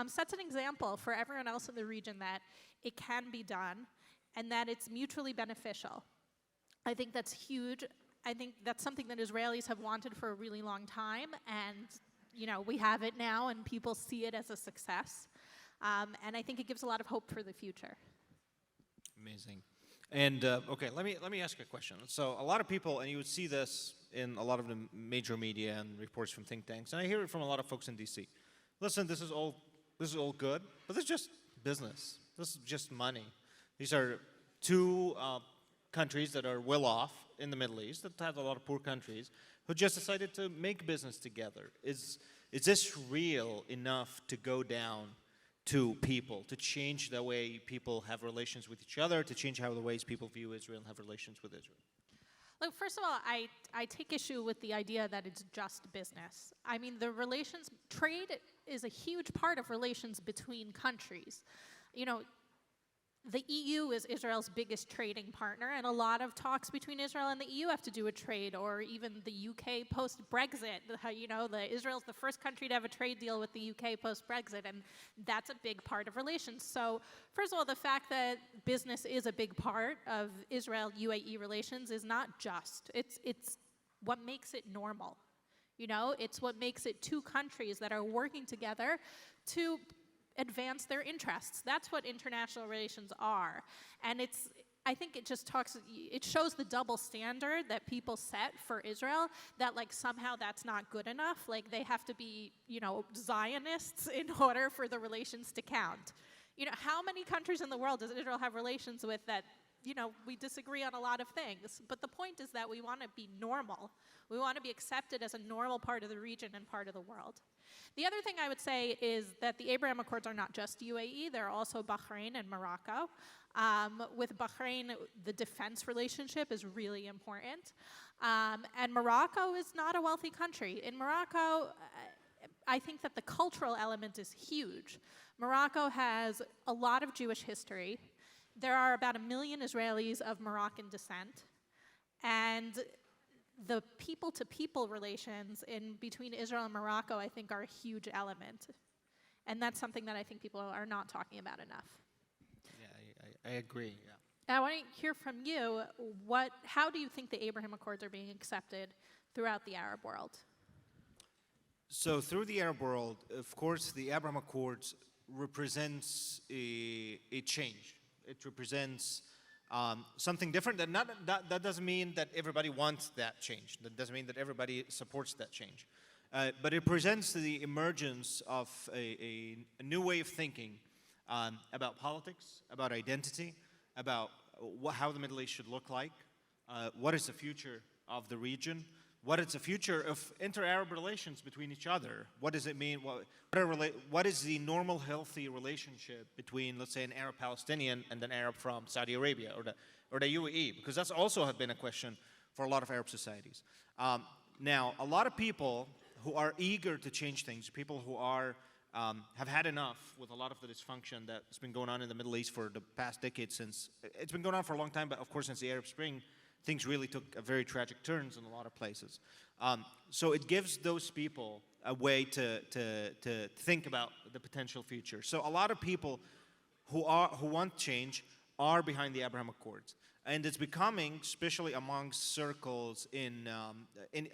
sets an example for everyone else in the region that it can be done and that it's mutually beneficial. I think that's huge. I think that's something that Israelis have wanted for a really long time, and you know, we have it now and people see it as a success. And I think it gives a lot of hope for the future. Amazing. And okay, let me ask you a question. So a lot of people, and you would see this in a lot of the major media and reports from think tanks, and I hear it from a lot of folks in DC. Listen, this is all good, but this is just business. This is just money. These are 2 countries that are well off in the Middle East, that have a lot of poor countries, who just decided to make business together. Is this real enough to go down to people, to change the way people have relations with each other, to change how the ways people view Israel and have relations with Israel? Look, first of all, I take issue with the idea that it's just business. I mean, trade is a huge part of relations between countries. You know, the EU is Israel's biggest trading partner, and a lot of talks between Israel and the EU have to do with trade, or even the UK post-Brexit. You know, Israel's the first country to have a trade deal with the UK post-Brexit, and that's a big part of relations. So, first of all, the fact that business is a big part of Israel-UAE relations is not just. It's what makes it normal. You know, it's what makes it 2 countries that are working together to advance their interests. That's what international relations are. And I think it shows the double standard that people set for Israel, that like somehow that's not good enough. Like they have to be, you know, Zionists in order for the relations to count. You know, how many countries in the world does Israel have relations with that we disagree on a lot of things. But the point is that we want to be normal. We want to be accepted as a normal part of the region and part of the world. The other thing I would say is that the Abraham Accords are not just UAE, they're also Bahrain and Morocco. With Bahrain, the defense relationship is really important. And Morocco is not a wealthy country. In Morocco, I think that the cultural element is huge. Morocco has a lot of Jewish history. There are about 1 million Israelis of Moroccan descent. And the people-to-people relations between Israel and Morocco, I think, are a huge element. And that's something that I think people are not talking about enough. Yeah, I agree. Yeah. I want to hear from you, how do you think the Abraham Accords are being accepted throughout the Arab world? So through the Arab world, of course, the Abraham Accords represents a change. It represents something different. That doesn't mean that everybody wants that change. That doesn't mean that everybody supports that change. But it presents the emergence of a new way of thinking about politics, about identity, about how the Middle East should look like, what is the future of the region, what is the future of inter-Arab relations between each other, what does it mean, what is the normal healthy relationship between, let's say, an Arab Palestinian and an Arab from Saudi Arabia or the UAE, because that's also have been a question for a lot of Arab societies. Now, a lot of people who are eager to change things, people who are have had enough with a lot of the dysfunction that's been going on in the Middle East for the past decade. Since it's been going on for a long time, but of course since the Arab Spring, things really took a very tragic turns in a lot of places. So it gives those people a way to think about the potential future. So a lot of people who want change are behind the Abraham Accords. And it's becoming, especially amongst circles in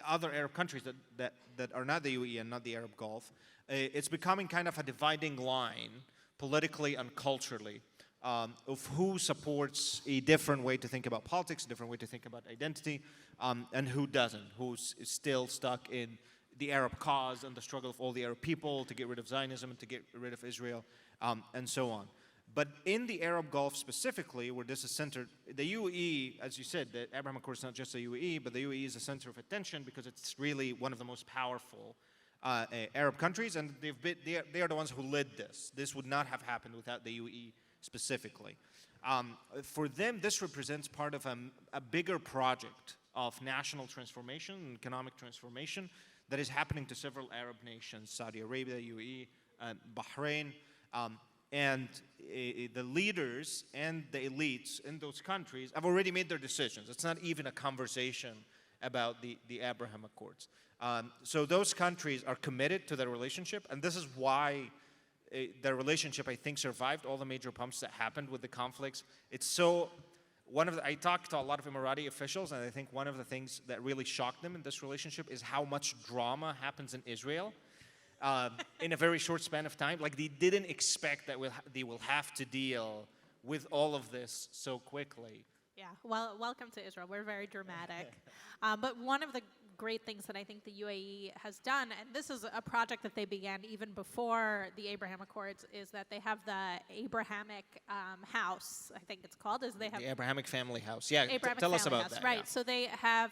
other Arab countries that are not the UAE and not the Arab Gulf, it's becoming kind of a dividing line, politically and culturally, of who supports a different way to think about politics, a different way to think about identity, and who doesn't, who's still stuck in the Arab cause and the struggle of all the Arab people to get rid of Zionism and to get rid of Israel, and so on. But in the Arab Gulf specifically, where this is centered, the UAE, as you said, the Abraham Accords is not just the UAE, but the UAE is a center of attention because it's really one of the most powerful Arab countries, and they are the ones who led this. This would not have happened without the UAE specifically. For them, this represents part of a bigger project of national transformation and economic transformation that is happening to several Arab nations, Saudi Arabia, UAE, Bahrain, and the leaders and the elites in those countries have already made their decisions. It's not even a conversation about the Abraham Accords. So those countries are committed to their relationship, and this is why their relationship, I think, survived all the major bumps that happened with the conflicts. It's so, I talked to a lot of Emirati officials, and I think one of the things that really shocked them in this relationship is how much drama happens in Israel in a very short span of time. Like, they didn't expect that they will have to deal with all of this so quickly. Yeah, well, welcome to Israel. We're very dramatic. But one of the great things that I think the UAE has done, and this is a project that they began even before the Abraham Accords, is that they have the Abrahamic house, I think it's called. The Abrahamic family house. Yeah, tell us about house, that. Right, Yeah. so they have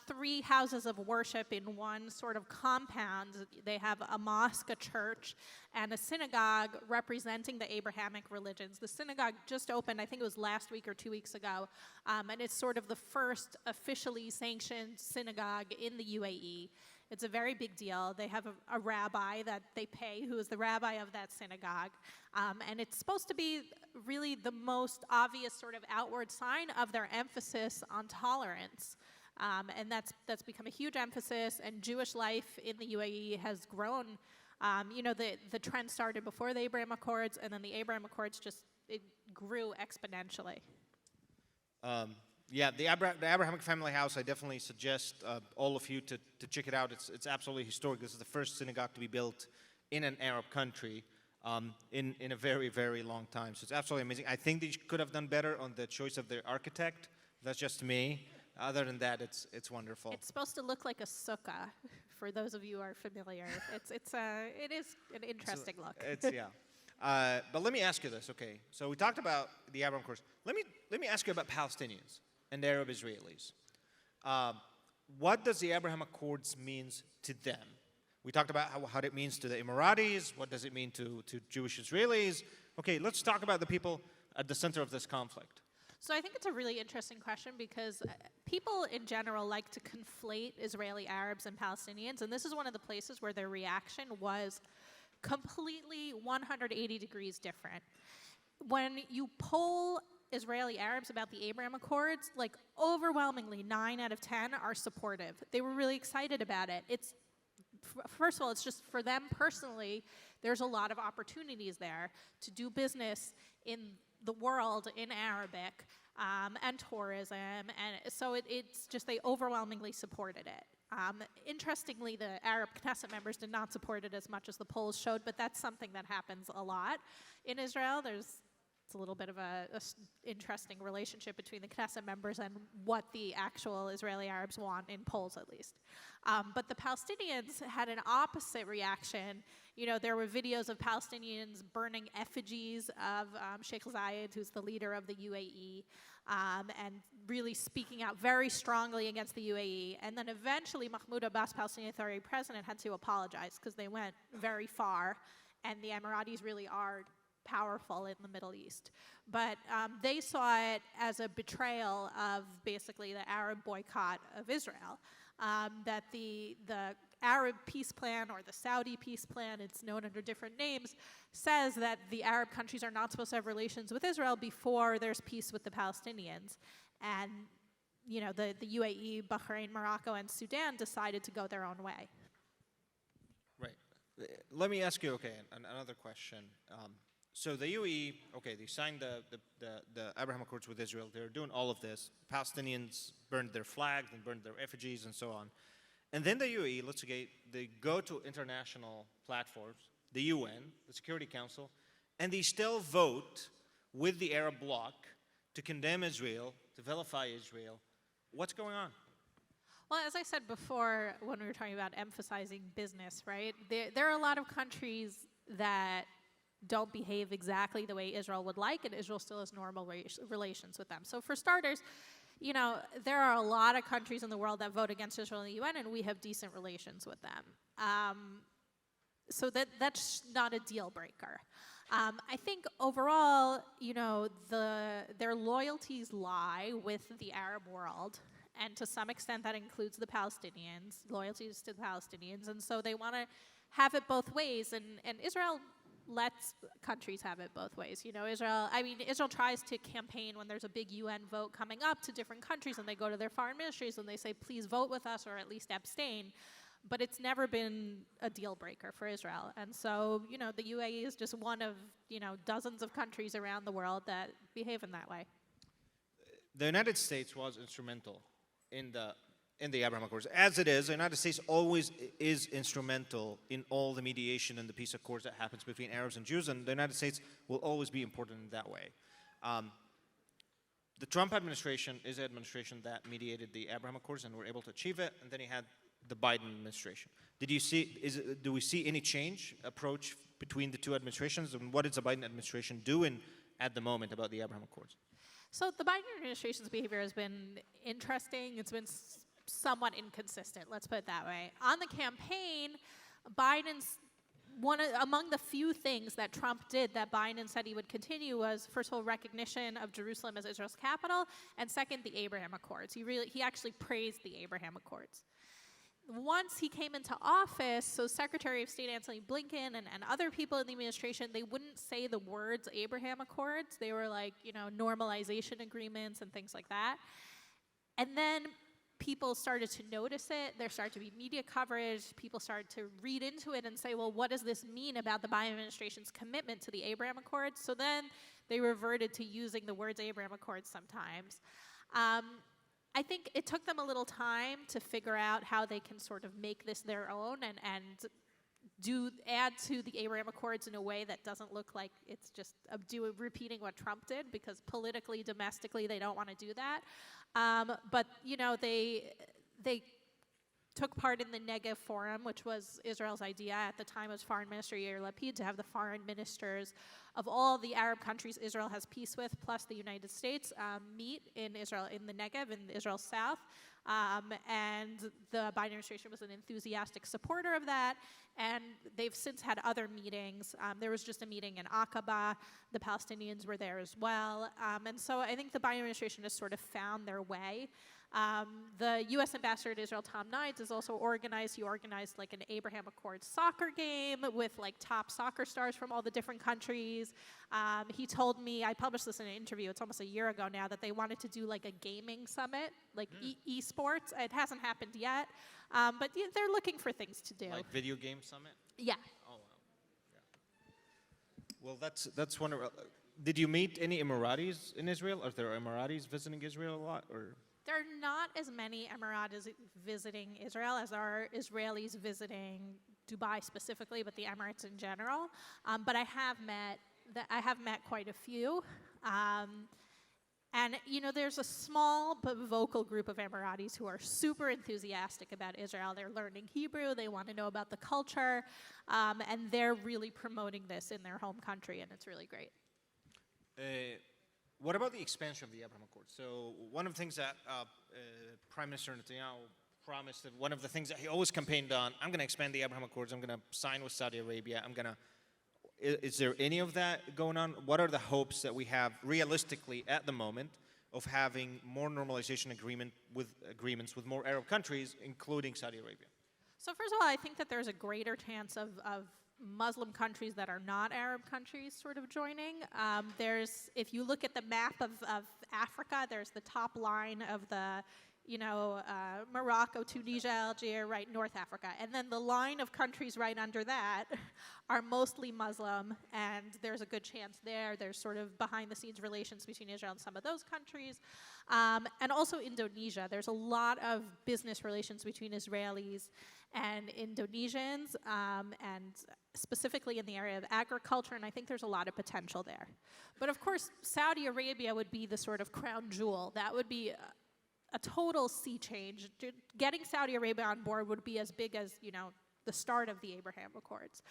3 houses of worship in one sort of compound. They have a mosque, a church, and a synagogue representing the Abrahamic religions. The synagogue just opened, I think it was last week or 2 weeks ago, and it's sort of the first officially sanctioned synagogue in the UAE. It's a very big deal. They have a rabbi that they pay who is the rabbi of that synagogue. And it's supposed to be really the most obvious sort of outward sign of their emphasis on tolerance. And that's become a huge emphasis, and Jewish life in the UAE has grown. The trend started before the Abraham Accords, and then the Abraham Accords it grew exponentially. Yeah, the Abrahamic family house, I definitely suggest all of you to check it out. It's absolutely historic. This is the first synagogue to be built in an Arab country in a very, very long time. So it's absolutely amazing. I think they could have done better on the choice of their architect. That's just me. Other than that, it's wonderful. It's supposed to look like a sukkah, for those of you who are familiar. It is an interesting look. Yeah. But let me ask you this, okay? So we talked about the Abraham Accords. Let me ask you about Palestinians and the Arab Israelis. What does the Abraham Accords means to them? We talked about how it means to the Emiratis. What does it mean to Jewish Israelis? Okay, let's talk about the people at the center of this conflict. So I think it's a really interesting question because people in general like to conflate Israeli Arabs and Palestinians, and this is one of the places where their reaction was completely 180 degrees different. When you poll Israeli Arabs about the Abraham Accords, like overwhelmingly 9 out of 10 are supportive. They were really excited about it. First of all, it's just for them personally, there's a lot of opportunities there to do business in the world in Arabic and tourism, and so it's just they overwhelmingly supported it. Interestingly, the Arab Knesset members did not support it as much as the polls showed, but that's something that happens a lot in Israel. It's a little bit of a interesting relationship between the Knesset members and what the actual Israeli Arabs want in polls, at least. But the Palestinians had an opposite reaction. You know, there were videos of Palestinians burning effigies of Sheikh Zayed, who's the leader of the UAE, and really speaking out very strongly against the UAE. And then eventually Mahmoud Abbas, Palestinian Authority president, had to apologize because they went very far, and the Emiratis really are powerful in the Middle East. But they saw it as a betrayal of basically the Arab boycott of Israel. That the Arab peace plan or the Saudi peace plan, it's known under different names, says that the Arab countries are not supposed to have relations with Israel before there's peace with the Palestinians. And you know, the UAE, Bahrain, Morocco, and Sudan decided to go their own way. Right. Let me ask you, okay, another question. So the UAE, okay, they signed the Abraham Accords with Israel. They're doing all of this. Palestinians burned their flags and burned their effigies and so on. And then the UAE, let's say, they go to international platforms, the UN, the Security Council, and they still vote with the Arab bloc to condemn Israel, to vilify Israel. What's going on? Well, as I said before, when we were talking about emphasizing business, right? There are a lot of countries that don't behave exactly the way Israel would like, and Israel still has normal relations with them. So for starters, you know, there are a lot of countries in the world that vote against Israel in the UN, and we have decent relations with them. So that's not a deal breaker. I think overall, you know, their loyalties lie with the Arab world, and to some extent that includes the Palestinians, loyalties to the Palestinians, and so they want to have it both ways, and Israel lets countries have it both ways. You know, Israel tries to campaign when there's a big UN vote coming up to different countries, and they go to their foreign ministries and they say, please vote with us or at least abstain. But it's never been a deal breaker for Israel. And so, you know, the UAE is just one of, you know, dozens of countries around the world that behave in that way. The United States was instrumental in the Abraham Accords. As it is, the United States always is instrumental in all the mediation and the peace accords that happens between Arabs and Jews, and the United States will always be important in that way. The Trump administration is the administration that mediated the Abraham Accords and were able to achieve it, and then he had the Biden administration. Do we see any approach between the two administrations, and what is the Biden administration doing at the moment about the Abraham Accords? So the Biden administration's behavior has been interesting. It's been somewhat inconsistent, let's put it that way. On the campaign, Biden's among the few things that Trump did that Biden said he would continue was, first of all, recognition of Jerusalem as Israel's capital, and second, the Abraham Accords. He actually praised the Abraham Accords. Once he came into office, so Secretary of State Antony Blinken and other people in the administration, they wouldn't say the words Abraham Accords. They were like, you know, normalization agreements and things like that. And then people started to notice it. There started to be media coverage. People started to read into it and say, well, what does this mean about the Biden administration's commitment to the Abraham Accords? So then they reverted to using the words Abraham Accords sometimes. I think it took them a little time to figure out how they can sort of make this their own and add to the Abraham Accords in a way that doesn't look like it's just repeating what Trump did, because politically, domestically, they don't want to do that. But you know, they took part in the Negev Forum, which was Israel's idea at the time as Foreign Minister Yair Lapid to have the foreign ministers of all the Arab countries Israel has peace with, plus the United States, meet in Israel, in the Negev, in Israel's south. And the Biden administration was an enthusiastic supporter of that. And they've since had other meetings. There was just a meeting in Aqaba. The Palestinians were there as well. And so I think the Biden administration has sort of found their way. The U.S. ambassador to Israel, Tom Nides, is also organized. He organized like an Abraham Accords soccer game with like top soccer stars from all the different countries. He told me, I published this in an interview, it's almost a year ago now, that they wanted to do like a gaming summit, like esports. It hasn't happened yet, but they're looking for things to do. Like video game summit? Yeah. Oh, wow. Yeah. Well, that's wonderful. Did you meet any Emiratis in Israel? Are there Emiratis visiting Israel a lot, or? There are not as many Emiratis visiting Israel as are Israelis visiting Dubai specifically, but the Emirates in general. But I have met quite a few. And there's a small but vocal group of Emiratis who are super enthusiastic about Israel. They're learning Hebrew, they want to know about the culture, and they're really promoting this in their home country, and it's really great. What about the expansion of the Abraham Accords? So one of the things that Prime Minister Netanyahu promised, that one of the things that he always campaigned on, I'm going to expand the Abraham Accords, I'm going to sign with Saudi Arabia, is there any of that going on? What are the hopes that we have realistically at the moment of having more normalization agreements with more Arab countries, including Saudi Arabia? So first of all, I think that there's a greater chance of Muslim countries that are not Arab countries sort of joining. If you look at the map of Africa, there's the top line of the, Morocco, Tunisia, Algeria, right, North Africa. And then the line of countries right under that are mostly Muslim, and there's a good chance there's sort of behind-the-scenes relations between Israel and some of those countries. And also Indonesia. There's a lot of business relations between Israelis and Indonesians, and specifically in the area of agriculture, and I think there's a lot of potential there. But of course, Saudi Arabia would be the sort of crown jewel. That would be a total sea change. Getting Saudi Arabia on board would be as big as, the start of the Abraham Accords.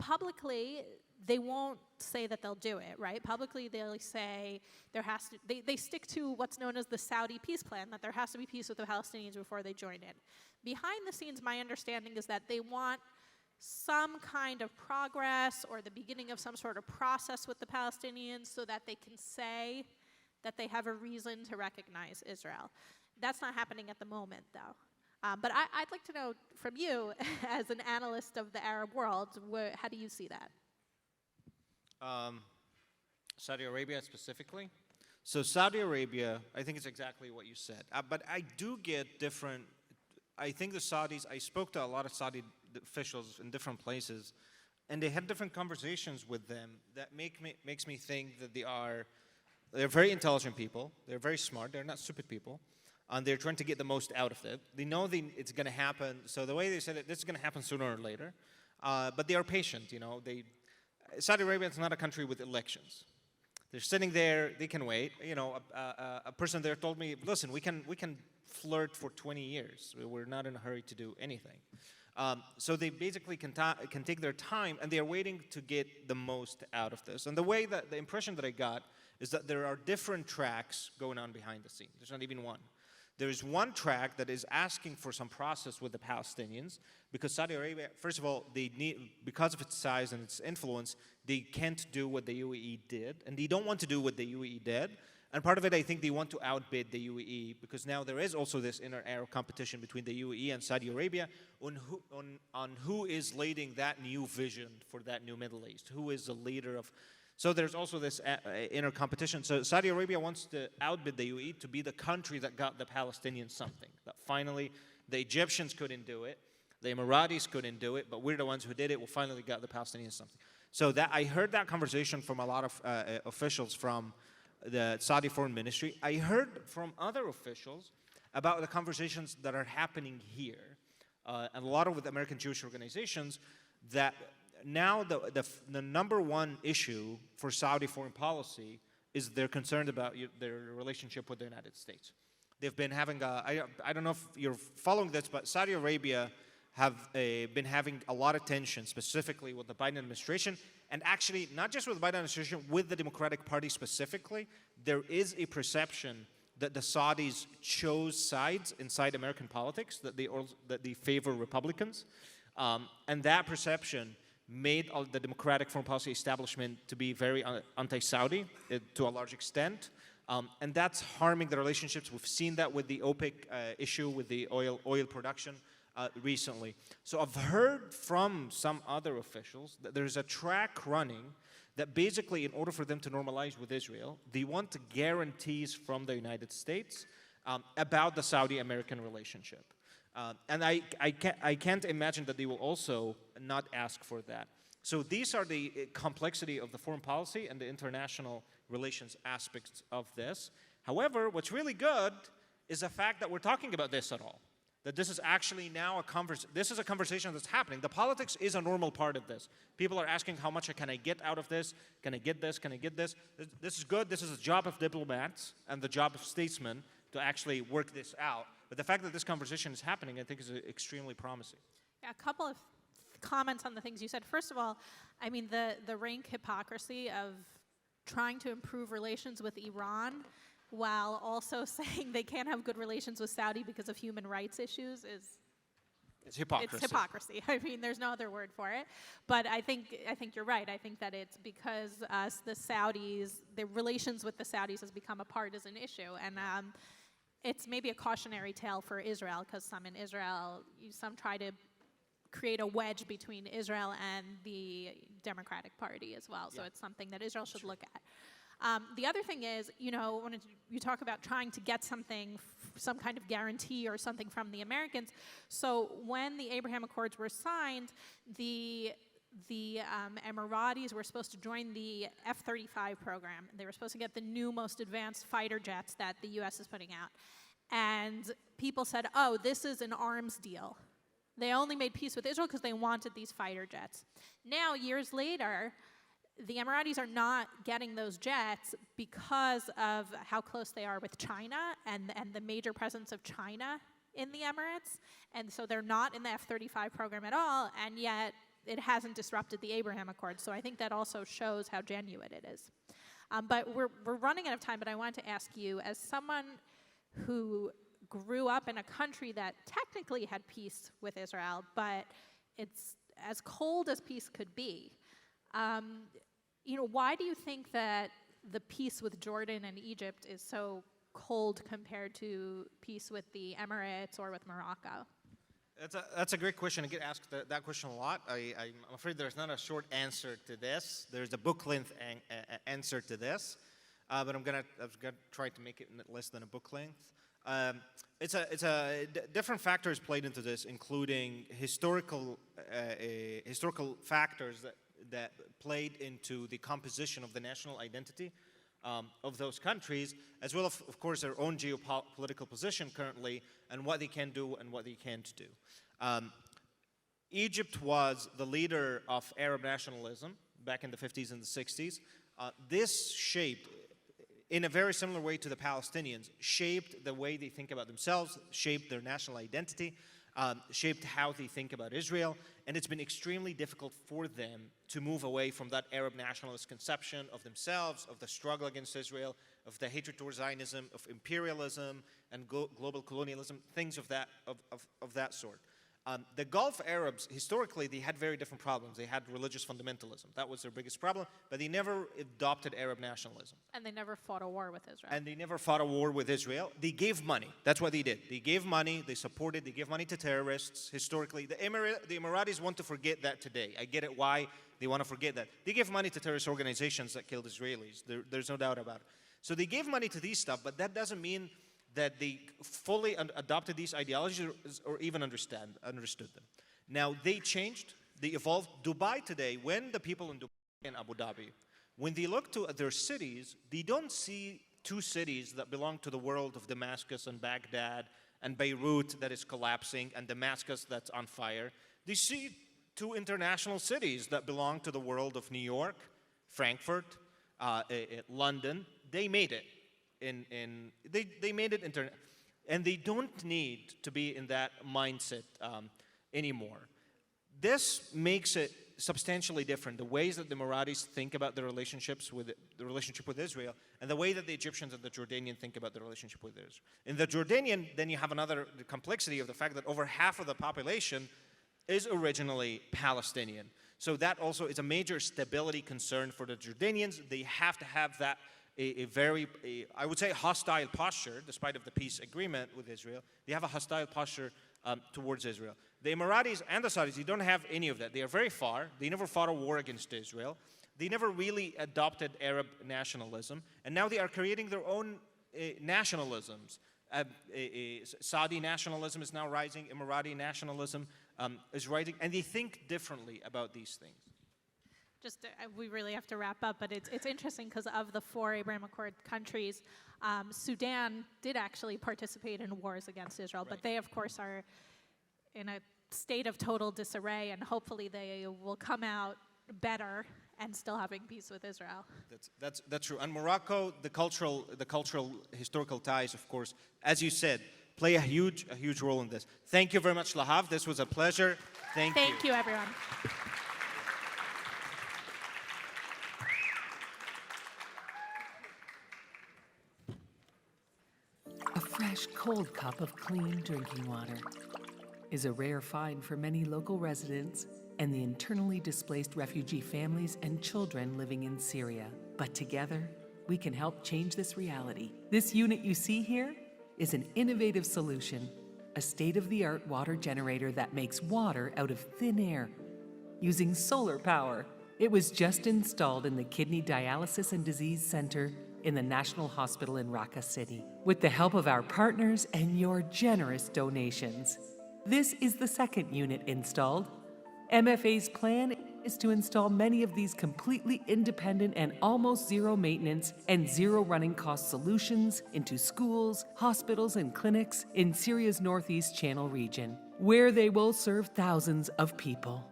Publicly, they won't say that they'll do it, right? Publicly, they'll say they stick to what's known as the Saudi peace plan, that there has to be peace with the Palestinians before they join in. Behind the scenes, my understanding is that they want some kind of progress or the beginning of some sort of process with the Palestinians so that they can say that they have a reason to recognize Israel. That's not happening at the moment, though. But I'd like to know from you, as an analyst of the Arab world, how do you see that? Saudi Arabia specifically? So Saudi Arabia, I think it's exactly what you said. But I do get different, I think the Saudis, I spoke to a lot of Saudi officials in different places, and they had different conversations with them that makes me think that they're very intelligent people, they're very smart, they're not stupid people, and they're trying to get the most out of it. They know it's going to happen, so the way they said it, this is going to happen sooner or later, but they are patient, Saudi Arabia is not a country with elections. They're sitting there, they can wait. A person there told me, listen, we can flirt for 20 years. We're not in a hurry to do anything. So they basically can take their time, and they're waiting to get the most out of this. And the impression that I got is that there are different tracks going on behind the scenes. There's not even one. There is one track that is asking for some process with the Palestinians, because Saudi Arabia, first of all, because of its size and its influence, they can't do what the UAE did, and they don't want to do what the UAE did. And part of it, I think they want to outbid the UAE, because now there is also this inner Arab competition between the UAE and Saudi Arabia on who is leading that new vision for that new Middle East, who is the leader of. So there's also this inner competition. So Saudi Arabia wants to outbid the UAE to be the country that got the Palestinians something. That finally, the Egyptians couldn't do it, the Emiratis couldn't do it, but we're the ones who did it. We finally got the Palestinians something. So I heard that conversation from a lot of officials from the Saudi Foreign Ministry. I heard from other officials about the conversations that are happening here, and a lot of with American Jewish organizations, that now the number one issue for Saudi foreign policy is they're concerned about their relationship with the United States. They've been having I don't know if you're following this, but Saudi Arabia have been having a lot of tension, specifically with the Biden administration, and actually not just with the Biden administration, with the Democratic Party specifically. There is a perception that the Saudis chose sides inside American politics, that they favor Republicans, and that perception made the Democratic foreign policy establishment to be very anti-Saudi to a large extent. And that's harming the relationships. We've seen that with the OPEC issue with the oil production recently. So I've heard from some other officials that there's a track running that basically, in order for them to normalize with Israel, they want guarantees from the United States about the Saudi-American relationship. And I can't imagine that they will also not ask for that. So these are the complexity of the foreign policy and the international relations aspects of this. However, what's really good is the fact that we're talking about this at all. That this is actually now this is a conversation that's happening. The politics is a normal part of this. People are asking, how much can I get out of this? Can I get this? Can I get this? This is good. This is the job of diplomats and the job of statesmen to actually work this out. But the fact that this conversation is happening, I think, is extremely promising. Yeah, a couple of comments on the things you said. First of all, I mean, the rank hypocrisy of trying to improve relations with Iran while also saying they can't have good relations with Saudi because of human rights issues is... It's hypocrisy. It's hypocrisy. I mean, there's no other word for it. But I think you're right. I think that it's because the Saudis, the relations with the Saudis has become a partisan issue. And it's maybe a cautionary tale for Israel, because some in Israel, some try to create a wedge between Israel and the Democratic Party as well. So it's something that Israel should look at. The other thing is, you know, when you talk about trying to get something, some kind of guarantee or something from the Americans. So when the Abraham Accords were signed, the Emiratis were supposed to join the F-35 program. They were supposed to get the new, most advanced fighter jets that the U.S. is putting out. And people said, oh, this is an arms deal. They only made peace with Israel because they wanted these fighter jets. Now, years later, the Emiratis are not getting those jets because of how close they are with China and the major presence of China in the Emirates. And so they're not in the F-35 program at all, and yet it hasn't disrupted the Abraham Accords. So I think that also shows how genuine it is. But we're running out of time, but I wanted to ask you, as someone who grew up in a country that technically had peace with Israel, but it's as cold as peace could be, you know, why do you think that the peace with Jordan and Egypt is so cold compared to peace with the Emirates or with Morocco? That's a great question. I get asked that question a lot. I'm afraid there's not a short answer to this. There's a book length answer to this, but I'm gonna try to make it less than a book length. Different factors played into this, including historical factors that played into the composition of the national identity of those countries, as well as, of course, their own geopolitical position currently and what they can do and what they can't do. Egypt was the leader of Arab nationalism back in the 50s and the 60s. This shaped, in a very similar way to the Palestinians, shaped the way they think about themselves, shaped their national identity, shaped how they think about Israel, and it's been extremely difficult for them to move away from that Arab nationalist conception of themselves, of the struggle against Israel, of the hatred towards Zionism, of imperialism and global colonialism, things of that sort. The Gulf Arabs, historically, they had very different problems. They had religious fundamentalism. That was their biggest problem, but they never adopted Arab nationalism. And they never fought a war with Israel. And they never fought a war with Israel. They gave money. That's what they did. They gave money, they supported, they gave money to terrorists, historically. The Emiratis want to forget that today. I get it why they want to forget that. They gave money to terrorist organizations that killed Israelis. There's no doubt about it. So they gave money to these stuff, but that doesn't mean that they fully adopted these ideologies or even understood them. Now, they changed, they evolved. Dubai today, when the people in Dubai and Abu Dhabi, when they look to their cities, they don't see two cities that belong to the world of Damascus and Baghdad and Beirut that is collapsing and Damascus that's on fire. They see two international cities that belong to the world of New York, Frankfurt, London. They made it. They made it And they don't need to be in that mindset anymore. This makes it substantially different, the ways that the Emiratis think about the relationship with Israel, and the way that the Egyptians and the Jordanian think about the relationship with Israel. In the Jordanian, then you have the complexity of the fact that over half of the population is originally Palestinian. So that also is a major stability concern for the Jordanians. They have to have that I would say, hostile posture, despite of the peace agreement with Israel. They have a hostile posture towards Israel. The Emiratis and the Saudis, they don't have any of that. They are very far. They never fought a war against Israel. They never really adopted Arab nationalism. And now they are creating their own nationalisms. Saudi nationalism is now rising. Emirati nationalism is rising. And they think differently about these things. We really have to wrap up, but it's interesting because of the 4 Abraham Accord countries, Sudan did actually participate in wars against Israel, but they, of course, are in a state of total disarray, and hopefully they will come out better and still having peace with Israel. That's true. And Morocco, the cultural, historical ties, of course, as you said, play a huge role in this. Thank you very much, Lahav. This was a pleasure. Thank you. Thank you, everyone. A fresh, cold cup of clean drinking water is a rare find for many local residents and the internally displaced refugee families and children living in Syria. But together, we can help change this reality. This unit you see here is an innovative solution, a state-of-the-art water generator that makes water out of thin air using solar power. It was just installed in the Kidney Dialysis and Disease Center in the National Hospital in Raqqa City, with the help of our partners and your generous donations. This is the second unit installed. MFA's plan is to install many of these completely independent and almost zero maintenance and zero running cost solutions into schools, hospitals, and clinics in Syria's Northeast Channel region, where they will serve thousands of people.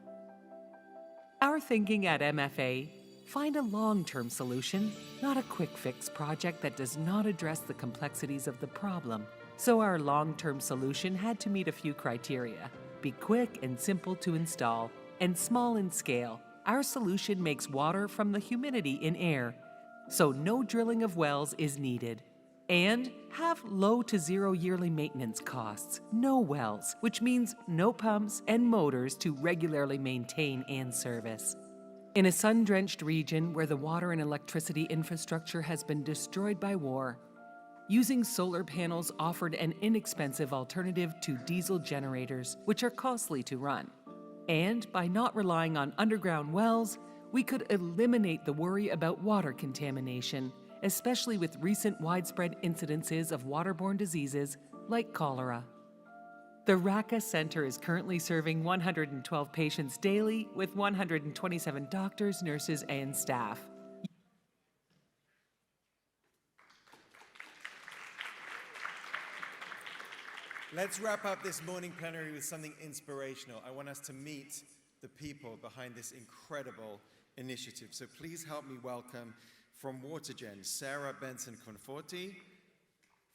Our thinking at MFA: find a long-term solution, not a quick-fix project that does not address the complexities of the problem. So our long-term solution had to meet a few criteria: be quick and simple to install, and small in scale. Our solution makes water from the humidity in air, so no drilling of wells is needed. And have low to zero yearly maintenance costs, no wells, which means no pumps and motors to regularly maintain and service. In a sun-drenched region where the water and electricity infrastructure has been destroyed by war, using solar panels offered an inexpensive alternative to diesel generators, which are costly to run. And by not relying on underground wells, we could eliminate the worry about water contamination, especially with recent widespread incidences of waterborne diseases like cholera. The Raqqa Center is currently serving 112 patients daily with 127 doctors, nurses, and staff. Let's wrap up this morning plenary with something inspirational. I want us to meet the people behind this incredible initiative. So please help me welcome from WaterGen, Sarah Benson-Conforti,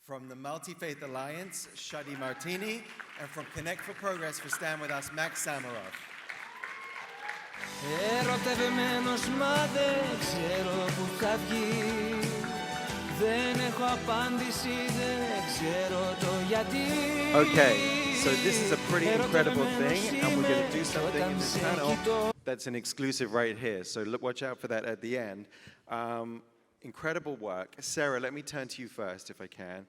from the Multi-Faith Alliance, Shadi Martini, and from Connect for Progress for Stand With Us, Max Samarov. Ερωτευμένος μα δεν ξέρω που θα βγει. Δεν έχω απάντηση, δεν ξέρω το γιατί. Okay, so this is a pretty incredible thing, and we're going to do something in this panel that's an exclusive right here. So look, watch out for that at the end. Incredible work. Sarah, let me turn to you first, if I can.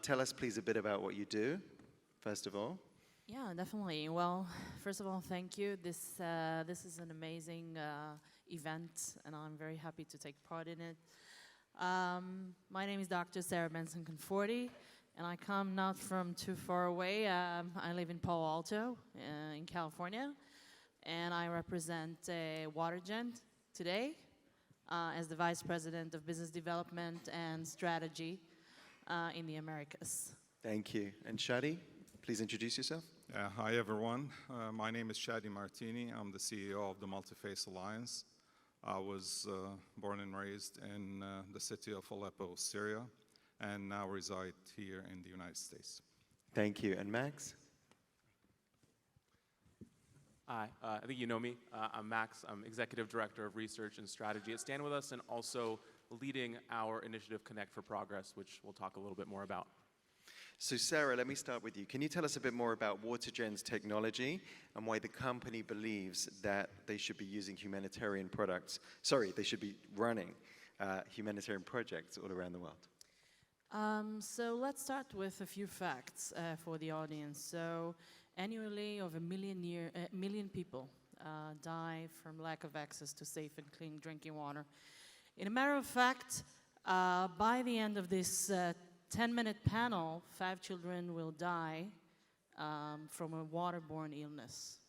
Tell us, please, a bit about what you do, first of all. Yeah, definitely. Well, first of all, thank you. This is an amazing event, and I'm very happy to take part in it. My name is Dr. Sarah Benson-Conforti, and I come not from too far away. I live in Palo Alto in California, and I represent WaterGen today as the Vice President of Business Development and Strategy in the Americas. Thank you. And Shadi, please introduce yourself. Hi, everyone. My name is Shadi Martini. I'm the CEO of the Multi-Faith Alliance. I was born and raised in the city of Aleppo, Syria, and now reside here in the United States. Thank you. And Max? Hi, I think you know me. I'm Max. I'm Executive Director of Research and Strategy at StandWithUs, and also leading our initiative Connect for Progress, which we'll talk a little bit more about. So Sarah, let me start with you. Can you tell us a bit more about WaterGen's technology and why the company believes that they should be using humanitarian products, they should be running humanitarian projects all around the world? So let's start with a few facts for the audience. So annually, over 1 million people die from lack of access to safe and clean drinking water. In a matter of fact, by the end of this 10-minute panel, 5 children will die from a waterborne illness.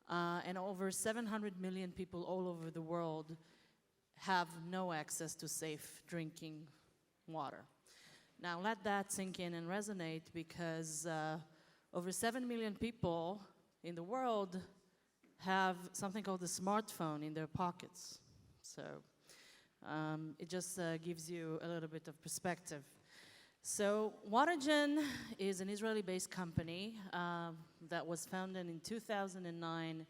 And over 700 million people all over the world have no access to safe drinking water. Now let that sink in and resonate, because over 7 million people in the world have something called a smartphone in their pockets. So it just gives you a little bit of perspective. So WaterGen is an Israeli-based company that was founded in 2009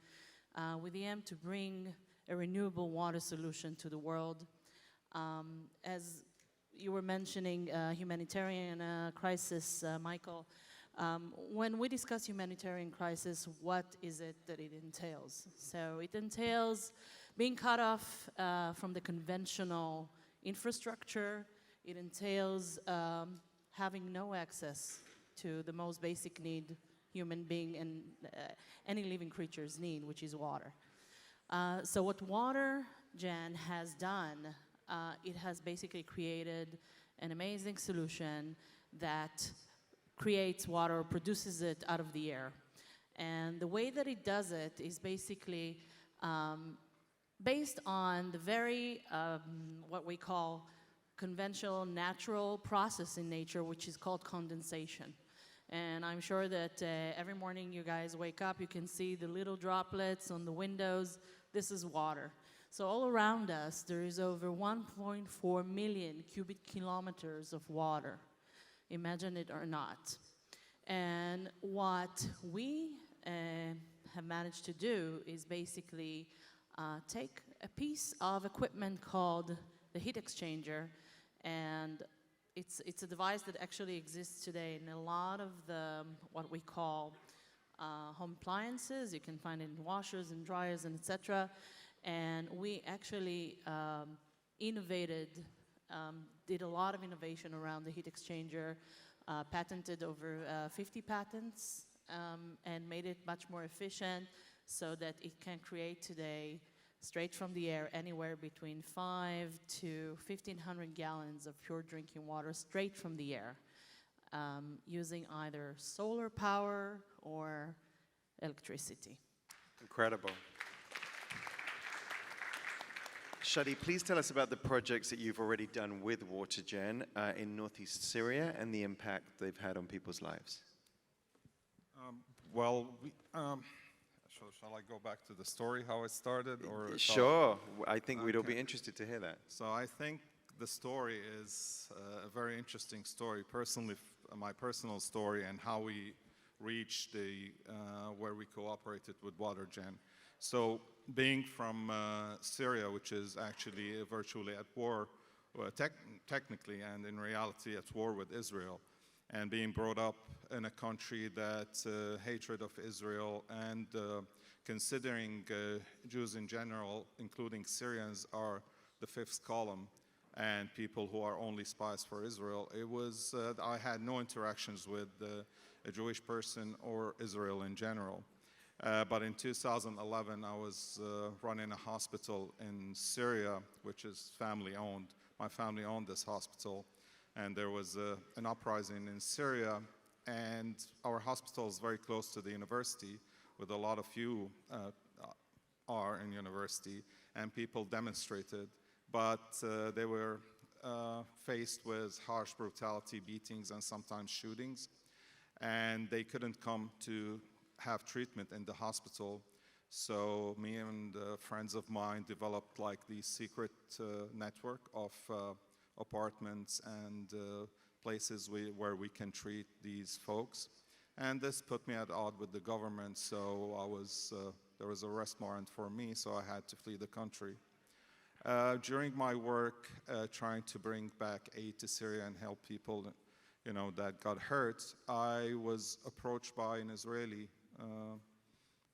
with the aim to bring a renewable water solution to the world. As you were mentioning humanitarian crisis, Michael, when we discuss humanitarian crisis, what is it that it entails? So it entails being cut off from the conventional infrastructure. It entails having no access to the most basic need human being and any living creatures need, which is water. So what WaterGen has done, it has basically created an amazing solution that creates water, produces it out of the air. And the way that it does it is basically based on the very, what we call conventional natural process in nature, which is called condensation. And I'm sure that every morning you guys wake up, you can see the little droplets on the windows. This is water. So all around us, there is over 1.4 million cubic kilometers of water. Imagine it or not. And what we have managed to do is basically take a piece of equipment called the heat exchanger, and it's a device that actually exists today in a lot of the, what we call home appliances. You can find it in washers and dryers and etc. And we actually innovated, did a lot of innovation around the heat exchanger, patented over 50 patents, and made it much more efficient so that it can create today, straight from the air, anywhere between 5 to 1,500 gallons of pure drinking water straight from the air, using either solar power or electricity. Incredible. Shadi, please tell us about the projects that you've already done with WaterGen in northeast Syria and the impact they've had on people's lives. Shall I go back to the story, how it started? Or sure. I think we'd all be interested to hear that. So I think the story is a very interesting story. Personally, my personal story and how we reached where we cooperated with WaterGen. So being from Syria, which is actually virtually at war, technically and in reality at war with Israel, and being brought up in a country that's hatred of Israel, and considering Jews in general, including Syrians, are the fifth column and people who are only spies for Israel, it was, I had no interactions with a Jewish person or Israel in general. But in 2011, I was running a hospital in Syria, which is family-owned. My family owned this hospital, and there was an uprising in Syria, and our hospital is very close to the university, with a lot of you are in university, and people demonstrated, but they were faced with harsh brutality, beatings, and sometimes shootings, and they couldn't come to have treatment in the hospital. So me and friends of mine developed like the secret network of apartments and places where we can treat these folks. And this put me at odds with the government, so there was a arrest warrant for me, so I had to flee the country. During my work trying to bring back aid to Syria and help people that got hurt, I was approached by an Israeli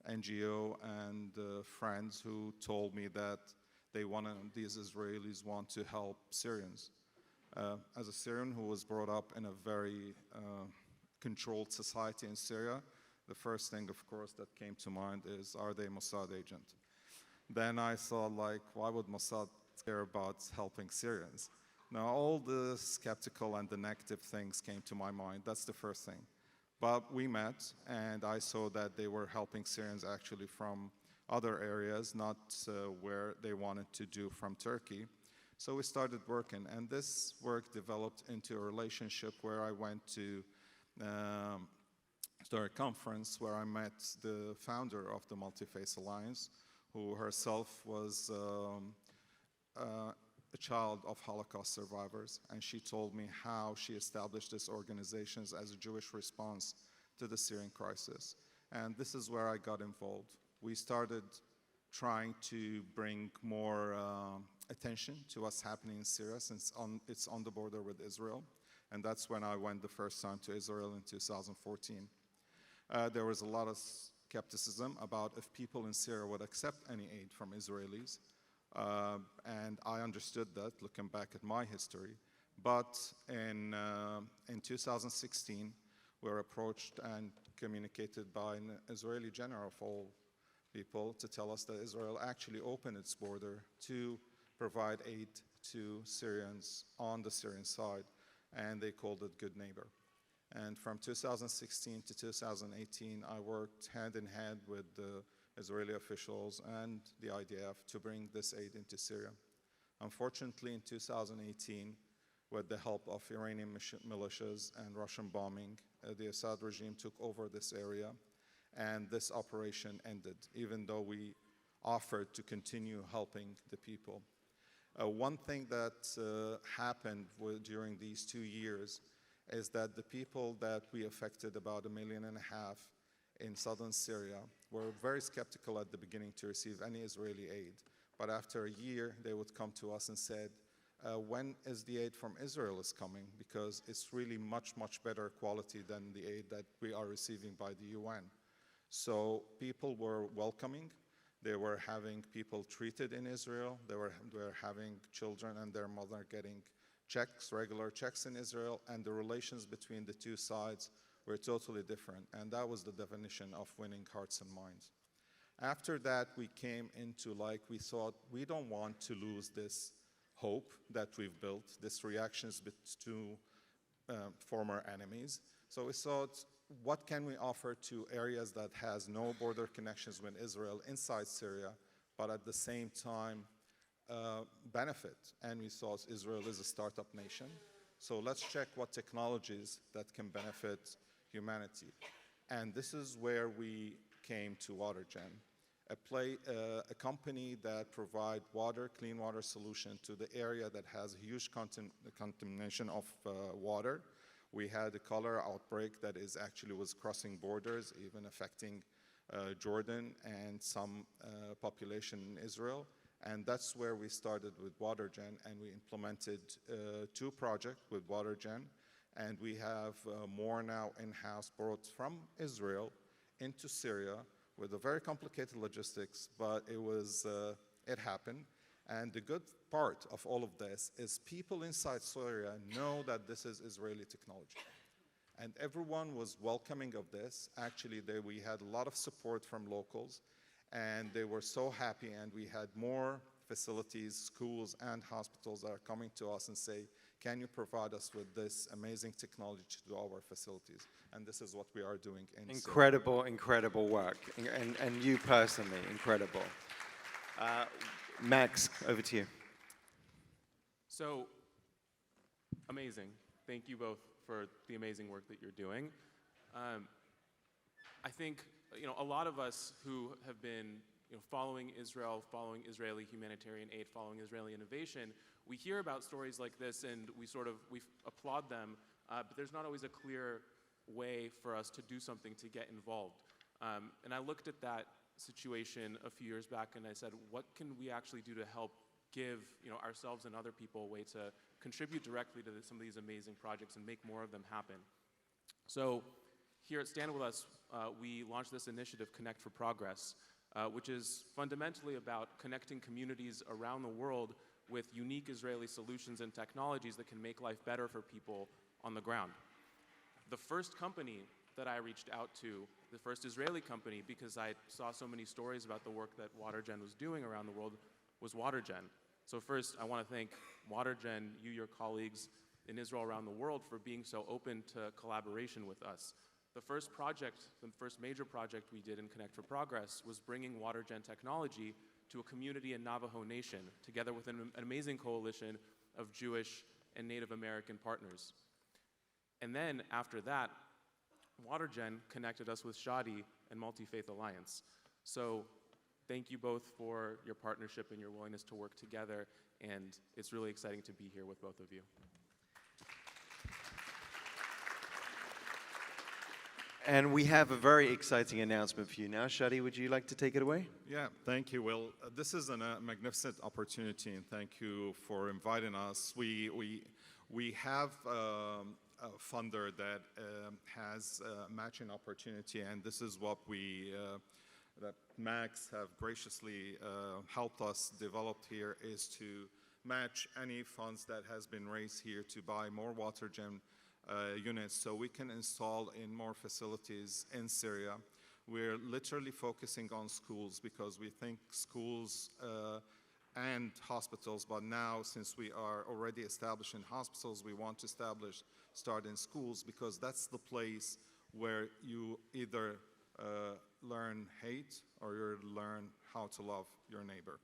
NGO and friends who told me that these Israelis want to help Syrians. As a Syrian who was brought up in a very controlled society in Syria, the first thing, of course, that came to mind is, are they Mossad agent? Then I thought, like, why would Mossad care about helping Syrians? Now, all the skeptical and the negative things came to my mind. That's the first thing. But we met, and I saw that they were helping Syrians actually from other areas, not where they wanted to do from Turkey. So we started working, and this work developed into a relationship where I went to a conference where I met the founder of the Multi-Faith Alliance, who herself was a child of Holocaust survivors, and she told me how she established this organization as a Jewish response to the Syrian crisis. And this is where I got involved. We started trying to bring more attention to what's happening in Syria, since it's on the border with Israel. And that's when I went the first time to Israel in 2014. There was a lot of skepticism about if people in Syria would accept any aid from Israelis. And I understood that, looking back at my history. But in 2016, we were approached and communicated by an Israeli general of all people to tell us that Israel actually opened its border to provide aid to Syrians on the Syrian side, and they called it Good Neighbor. And from 2016 to 2018, I worked hand in hand with the Israeli officials and the IDF to bring this aid into Syria. Unfortunately, in 2018, with the help of Iranian militias and Russian bombing, the Assad regime took over this area, and this operation ended, even though we offered to continue helping the people. One thing that happened during these 2 years is that the people that we affected, about 1.5 million in southern Syria, were very skeptical at the beginning to receive any Israeli aid. But after a year, they would come to us and said, when is the aid from Israel is coming? Because it's really much, much better quality than the aid that we are receiving by the UN. So people were welcoming. They were having people treated in Israel. They were having children and their mother getting checks, regular checks in Israel, and the relations between the two sides were totally different. And that was the definition of winning hearts and minds. After that, we came into, we thought, we don't want to lose this hope that we've built, this reactions to former enemies. So we thought, what can we offer to areas that has no border connections with Israel inside Syria, but at the same time benefit? And we thought Israel is a startup nation, so let's check what technologies that can benefit humanity. And this is where we came to WaterGen, a company that provides clean water solution to the area that has huge contamination of water. We had a cholera outbreak that was crossing borders, even affecting Jordan and some population in Israel. And that's where we started with WaterGen, and we implemented 2 projects with WaterGen. And we have more now in-house brought from Israel into Syria with a very complicated logistics, but it happened. And the good part of all of this is people inside Syria know that this is Israeli technology. And everyone was welcoming of this. Actually, we had a lot of support from locals, and they were so happy, and we had more facilities, schools, and hospitals that are coming to us and say, can you provide us with this amazing technology to our facilities? And this is what we are doing in Incredible, Syria. incredible work. And you personally, incredible. Max, over to you. So, amazing. Thank you both for the amazing work that you're doing. I think, a lot of us who have been, following Israel, following Israeli humanitarian aid, following Israeli innovation, we hear about stories like this and we applaud them, but there's not always a clear way for us to do something to get involved. And I looked at that situation a few years back and I said, what can we actually do to help give ourselves and other people a way to contribute directly to some of these amazing projects and make more of them happen? So here at Stand With Us, we launched this initiative, Connect for Progress, which is fundamentally about connecting communities around the world with unique Israeli solutions and technologies that can make life better for people on the ground. The first company that I reached out to, the first Israeli company, because I saw so many stories about the work that WaterGen was doing around the world, was WaterGen. So first, I want to thank WaterGen, you, your colleagues in Israel around the world, for being so open to collaboration with us. The first major project we did in Connect for Progress was bringing WaterGen technology to a community in Navajo Nation, together with an amazing coalition of Jewish and Native American partners. And then after that, WaterGen connected us with Shadi and Multi-Faith Alliance. So thank you both for your partnership and your willingness to work together, and it's really exciting to be here with both of you. And we have a very exciting announcement for you now. Shadi, would you like to take it away? Yeah, thank you, Will. This is a magnificent opportunity, and thank you for inviting us. We have a funder that has a matching opportunity, and this is what that Max have graciously helped us develop here, is to match any funds that has been raised here to buy more WaterGen units so we can install in more facilities in Syria. We're literally focusing on schools because we think schools and hospitals, but now since we are already established in hospitals, we want to start in schools because that's the place where you either learn hate or you learn how to love your neighbor.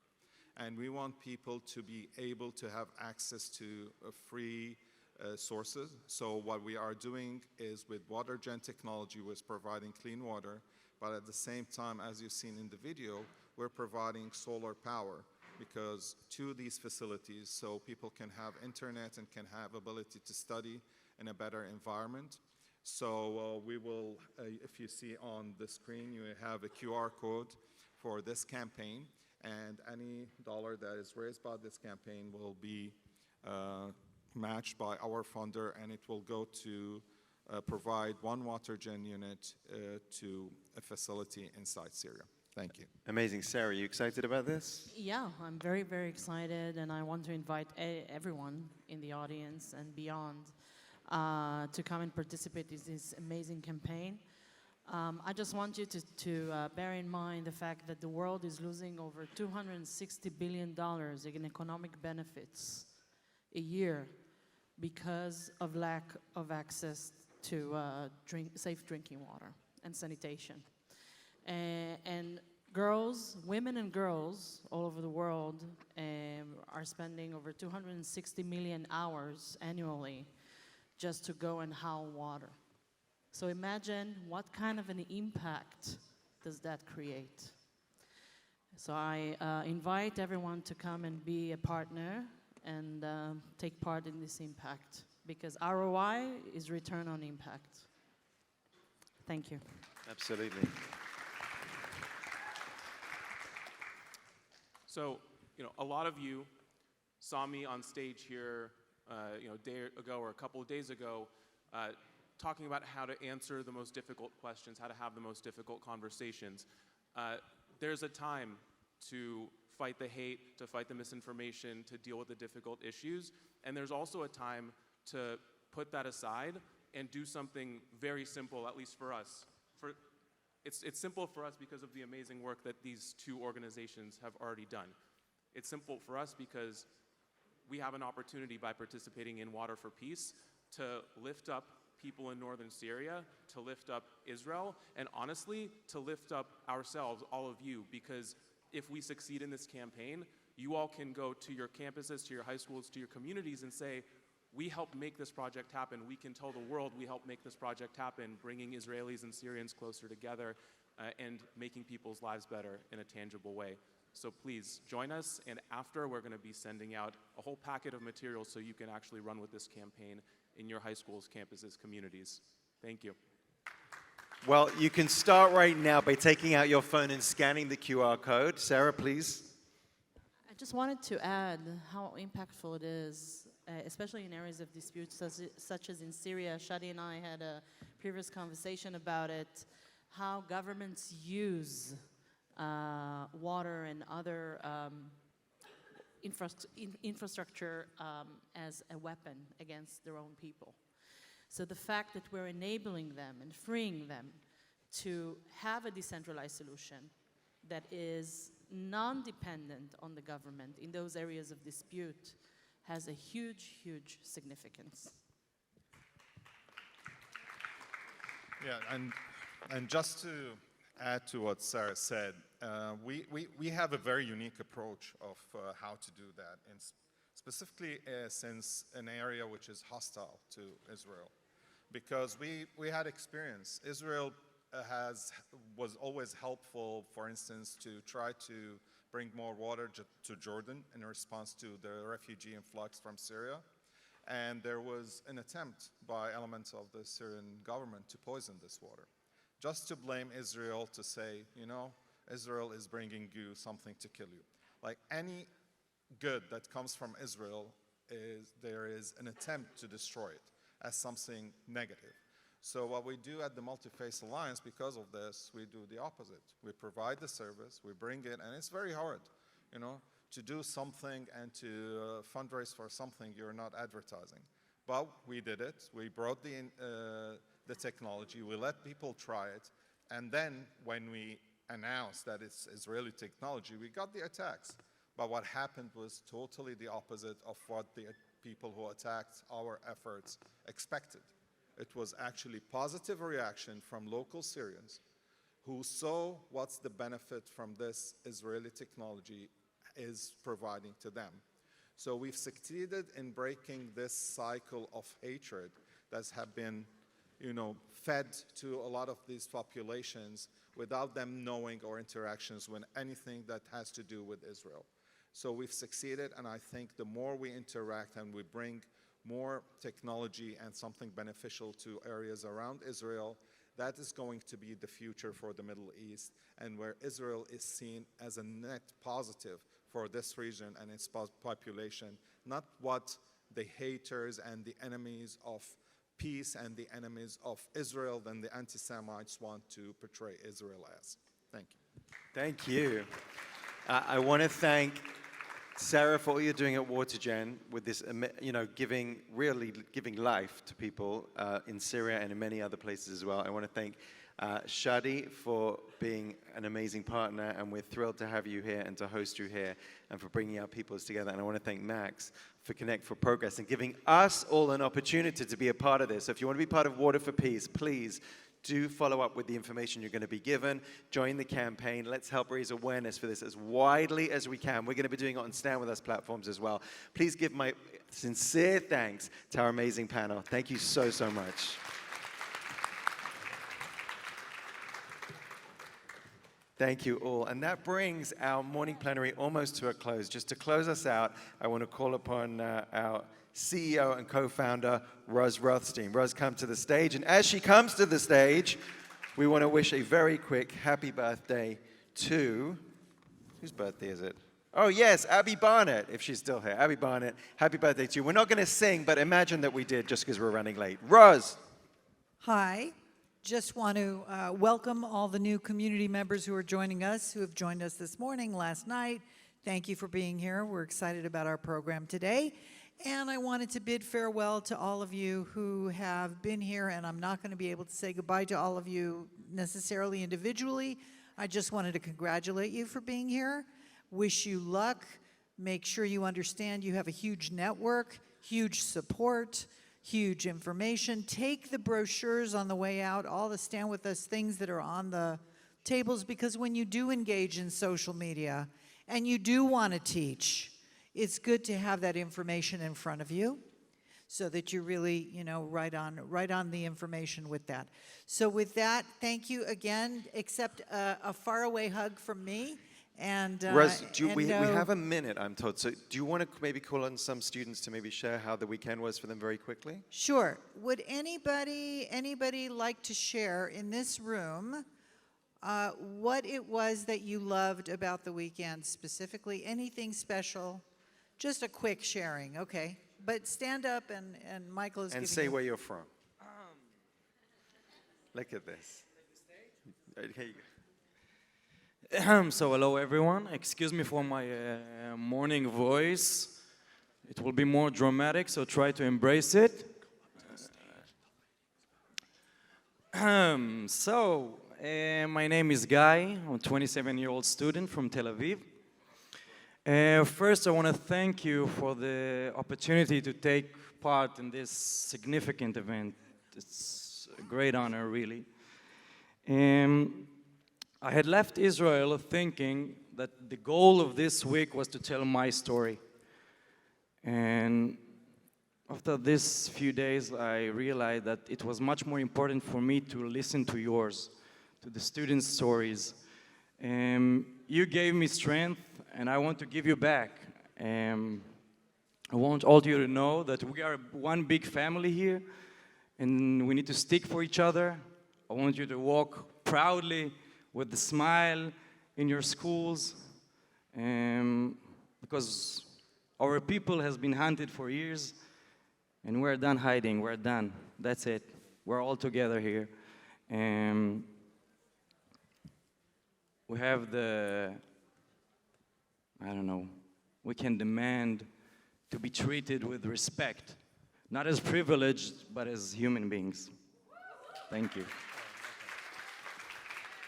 And we want people to be able to have access to free sources. So what we are doing is with WaterGen technology, we're providing clean water, but at the same time, as you've seen in the video, we're providing solar power because to these facilities so people can have internet and can have ability to study in a better environment. So we will, if you see on the screen, you have a QR code for this campaign, and any dollar that is raised by this campaign will be matched by our funder, and it will go to provide one WaterGen unit to a facility inside Syria. Thank you. Amazing. Sarah, are you excited about this? Yeah, I'm very, very excited, and I want to invite everyone in the audience and beyond to come and participate in this amazing campaign. I just want you to bear in mind the fact that the world is losing over $260 billion in economic benefits a year because of lack of access to safe drinking water and sanitation. And women and girls all over the world are spending over 260 million hours annually just to go and haul water. So imagine what kind of an impact does that create. So I invite everyone to come and be a partner and take part in this impact, because ROI is return on impact. Thank you. Absolutely. So, a lot of you saw me on stage here, a day ago or a couple of days ago, talking about how to answer the most difficult questions, how to have the most difficult conversations. There's a time to fight the hate, to fight the misinformation, to deal with the difficult issues, and there's also a time to put that aside and do something very simple, at least for us. It's simple for us because of the amazing work that these two organizations have already done. It's simple for us because we have an opportunity by participating in Water for Peace to lift up people in northern Syria, to lift up Israel, and honestly, to lift up ourselves, all of you, because if we succeed in this campaign, you all can go to your campuses, to your high schools, to your communities and say, we helped make this project happen. We can tell the world we helped make this project happen, bringing Israelis and Syrians closer together. and making people's lives better in a tangible way. So please join us, and after we're going to be sending out a whole packet of materials so you can actually run with this campaign in your high schools, campuses, communities. Thank you. Well, you can start right now by taking out your phone and scanning the QR code. Sarah, please. I just wanted to add how impactful it is, especially in areas of dispute such as in Syria. Shadi and I had a previous conversation about it, how governments use water and other infrastructure as a weapon against their own people. So the fact that we're enabling them and freeing them to have a decentralized solution that is non-dependent on the government in those areas of dispute has a huge, huge significance. Yeah, and just to add to what Sarah said, we have a very unique approach of how to do that, and specifically since an area which is hostile to Israel. Because we had experience. Israel was always helpful, for instance, to try to bring more water to Jordan in response to the refugee influx from Syria. And there was an attempt by elements of the Syrian government to poison this water, just to blame Israel, to say, you know, Israel is bringing you something to kill you. Like any good that comes from Israel, there is an attempt to destroy it as something negative. So what we do at the Multi-Faith Alliance, because of this, we do the opposite. We provide the service, we bring it, and it's very hard, you know, to do something and to fundraise for something you're not advertising. But we did it. We brought the technology. We let people try it. And then when we announced that it's Israeli technology, we got the attacks. But what happened was totally the opposite of what the people who attacked our efforts expected. It was actually positive reaction from local Syrians who saw what's the benefit from this Israeli technology is providing to them. So we've succeeded in breaking this cycle of hatred that have been, you know, fed to a lot of these populations without them knowing or interactions with anything that has to do with Israel. So we've succeeded, and I think the more we interact and we bring more technology and something beneficial to areas around Israel, that is going to be the future for the Middle East, and where Israel is seen as a net positive for this region and its population, not what the haters and the enemies of peace and the enemies of Israel and the anti-Semites want to portray Israel as. Thank you. Thank you. I want to thank Sarah for all you're doing at WaterGen with this, you know, really giving life to people in Syria and in many other places as well. I want to thank Shadi for being an amazing partner, and we're thrilled to have you here and to host you here and for bringing our peoples together. And I want to thank Max for Connect for Progress and giving us all an opportunity to be a part of this. So if you want to be part of Water for Peace, please do follow up with the information you're going to be given. Join the campaign. Let's help raise awareness for this as widely as we can. We're going to be doing it on Stand With Us platforms as well. Please give my sincere thanks to our amazing panel. Thank you so, so much. Thank you all. And that brings our morning plenary almost to a close. Just to close us out, I want to call upon our CEO and co-founder, Roz Rothstein. Roz, come to the stage. And as she comes to the stage, we want to wish a very quick happy birthday to, whose birthday is it? Oh, yes, Abby Barnett, if she's still here. Abby Barnett, happy birthday to you. We're not going to sing, but imagine that we did just because we're running late. Roz. Hi. Just want to welcome all the new community members who are joining us, who have joined us this morning, last night. Thank you for being here. We're excited about our program today. And I wanted to bid farewell to all of you who have been here, and I'm not going to be able to say goodbye to all of you necessarily individually. I just wanted to congratulate you for being here, wish you luck, make sure you understand you have a huge network, huge support, huge information. Take the brochures on the way out, all the Stand With Us things that are on the tables, because when you do engage in social media and you do want to teach, it's good to have that information in front of you. so that you're really, you know, right on the information with that. So with that, thank you again. Accept a faraway hug from me. And, Rose, we know- have a minute, I'm told. So do you want to maybe call on some students to maybe share how the weekend was for them very quickly? Sure. Would anybody like to share in this room what it was that you loved about the weekend specifically? Anything special? Just a quick sharing, okay. But stand up and Michael is And giving say you- where you're from. Look at this. Here you go. So hello everyone, excuse me for my morning voice. It will be more dramatic, so try to embrace it. My name is Guy, I'm a 27-year-old student from Tel Aviv. First I want to thank you for the opportunity to take part in this significant event. It's a great honor, really. I had left Israel thinking that the goal of this week was to tell my story. And after these few days, I realized that it was much more important for me to listen to yours, to the students' stories. You gave me strength, and I want to give you back. I want all of you to know that we are one big family here, and we need to stick for each other. I want you to walk proudly with a smile in your schools, because our people has been hunted for years, and we're done hiding, we're done. That's it. We're all together here. We have we can demand to be treated with respect, not as privileged, but as human beings. Thank you.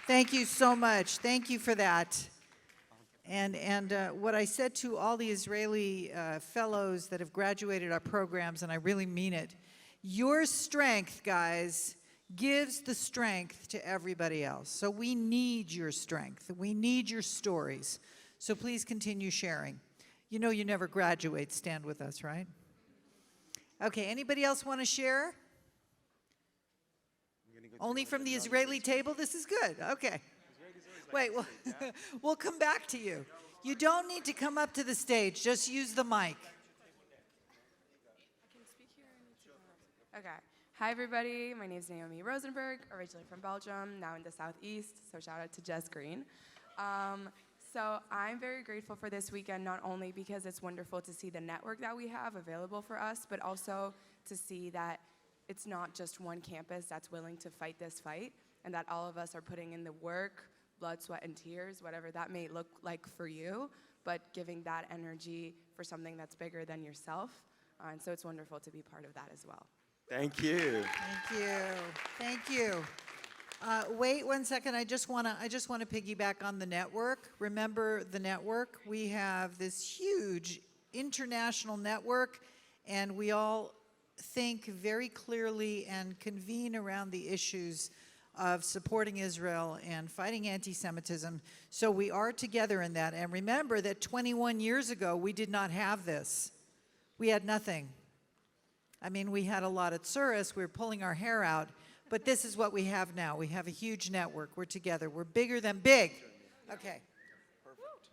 Thank you so much. Thank you for that. And what I said to all the Israeli fellows that have graduated our programs, and I really mean it, your strength, guys, gives the strength to everybody else. So we need your strength. We need your stories. So please continue sharing. You know you never graduate. Stand with us, right? Okay, anybody else want to share? Only from the Israeli table? This is good. Okay. Wait, we'll come back to you. You don't need to come up to the stage. Just use the mic. Okay. Hi, everybody. My name is Naomi Rosenberg, originally from Belgium, now in the Southeast, so shout out to Jess Green. So I'm very grateful for this weekend, not only because it's wonderful to see the network that we have available for us, but also to see that it's not just one campus that's willing to fight this fight, and that all of us are putting in the work, blood, sweat, and tears, whatever that may look like for you, but giving that energy for something that's bigger than yourself. And so it's wonderful to be part of that as well. Thank you. Thank you. Thank you. Wait 1 second. I just want to piggyback on the network. Remember the network. We have this huge international network, and we all think very clearly and convene around the issues of supporting Israel and fighting anti-Semitism. So we are together in that. And remember that 21 years ago, we did not have this. We had nothing. I mean, we had a lot at Tsuris. We were pulling our hair out. But this is what we have now. We have a huge network. We're together. We're bigger than big. Okay. Perfect.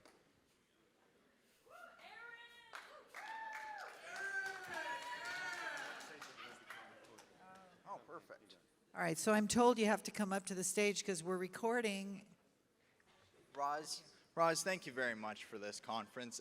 Oh, perfect. All right, so I'm told you have to come up to the stage because we're recording. Roz, thank you very much for this conference.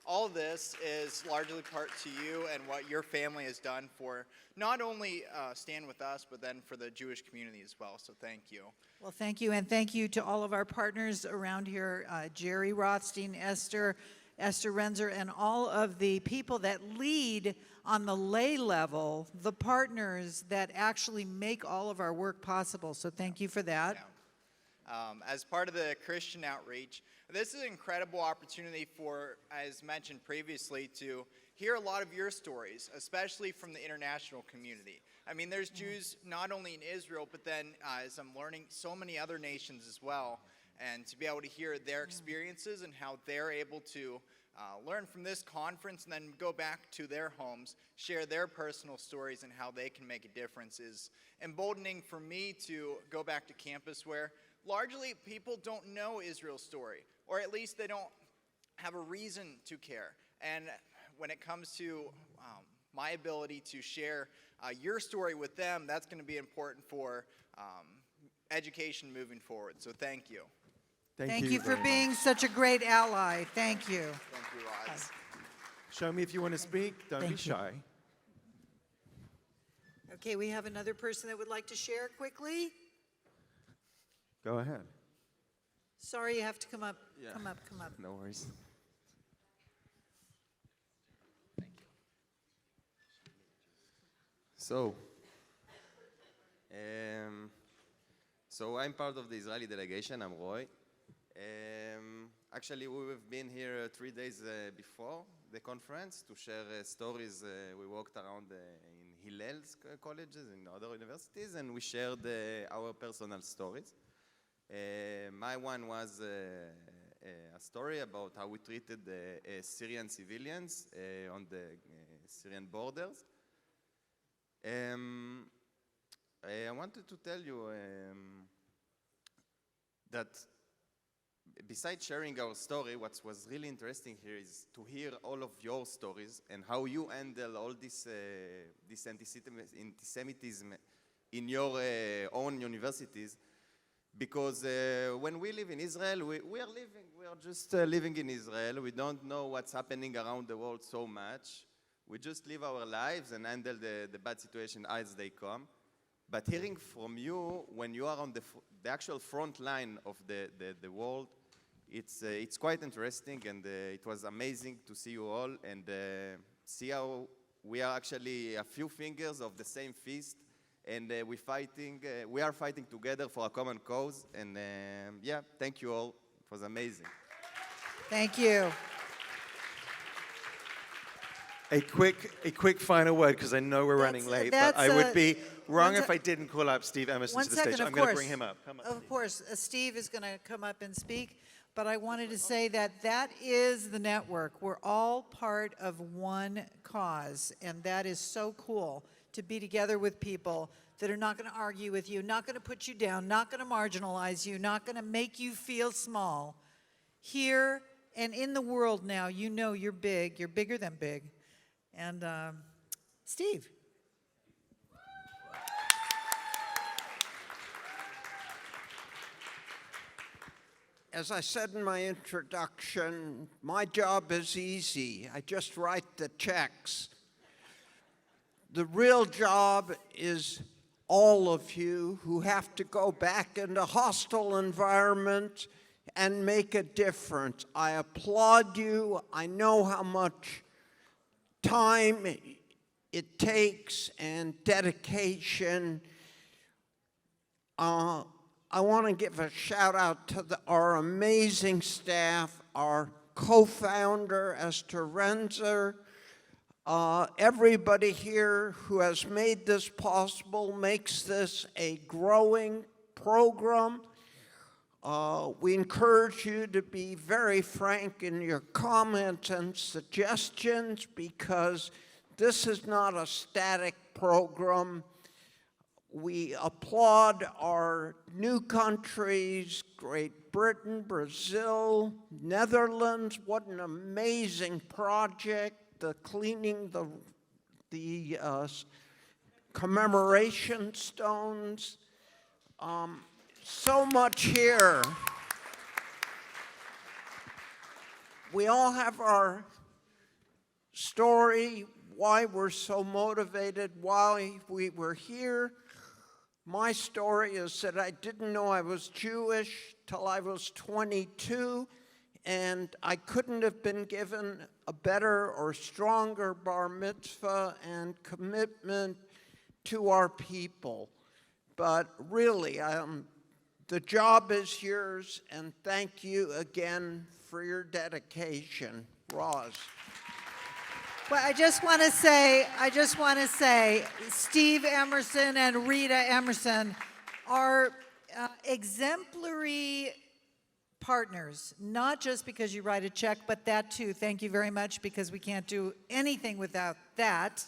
All of this is largely part to you and what your family has done for not only Stand With Us, but then for the Jewish community as well, so thank you. Well, thank you, and thank you to all of our partners around here, Jerry Rothstein, Esther Renzer, and all of the people that lead on the lay level, the partners that actually make all of our work possible, so thank you for that. As part of the Christian outreach, this is an incredible opportunity for, as mentioned previously, to hear a lot of your stories, especially from the international community. I mean, there's Jews not only in Israel, but then, as I'm learning, so many other nations as well. And to be able to hear their experiences and how they're able to learn from this conference and then go back to their homes, share their personal stories and how they can make a difference is emboldening for me to go back to campus where largely people don't know Israel's story, or at least they don't have a reason to care. And when it comes to my ability to share your story with them, that's going to be important for education moving forward. So thank you. Thank you for being such a great ally. Thank you. Thank you, Roz. Show me if you want to speak. Don't be Thank you. shy. Okay, we have another person that would like to share quickly. Go ahead. Sorry, you have to come up. Yeah. Come up, come up. No worries. So, I'm part of the Israeli delegation. I'm Roy. Actually, we've been here 3 days before the conference to share stories. We walked around in Hillel's colleges, in other universities, and we shared our personal stories. My one was a story about how we treated Syrian civilians on the Syrian borders. I wanted to tell you that besides sharing our story, what was really interesting here is to hear all of your stories and how you handle all this anti-Semitism in your own universities. Because when we live in Israel, we are just living in Israel. We don't know what's happening around the world so much. We just live our lives and handle the bad situation as they come. But hearing from you, when you are on the actual front line of the world, it's quite interesting, and it was amazing to see you all and see how we are actually a few fingers of the same fist, and we are fighting together for a common cause. And yeah, thank you all. It was amazing. Thank you. A quick final word, because I know we're running late, but I would be wrong if I didn't call up Steve Emerson to the stage. I'm going to bring him up. Come up, Of course, Steve is going to come up and speak, but I wanted to say that is the network. We're all part of one cause, and that is so cool to be together with people that are not going to argue with you, not going to put you down, not going to marginalize you, not going to make you feel small. Here and in the world now, you know you're big. You're bigger than big. And Steve. As I said in my introduction, my job is easy. I just write the checks. The real job is all of you who have to go back into hostile environment and make a difference. I applaud you. I know how much time it takes and dedication. I want to give a shout out to our amazing staff, our co-founder, Esther Renzer, everybody here who has made this possible, makes this a growing program. We encourage you to be very frank in your comments and suggestions, because this is not a static program. We applaud our new countries, Great Britain, Brazil, Netherlands. What an amazing project, the cleaning the commemoration stones. So much here. We all have our story, why we're so motivated, why we were here. My story is that I didn't know I was Jewish till I was 22, and I couldn't have been given a better or stronger bar mitzvah and commitment to our people. But really, the job is yours, and thank you again for your dedication. Roz. Well, I just want to say, Steve Emerson and Rita Emerson are exemplary partners, not just because you write a check, but that too. Thank you very much, because we can't do anything without that.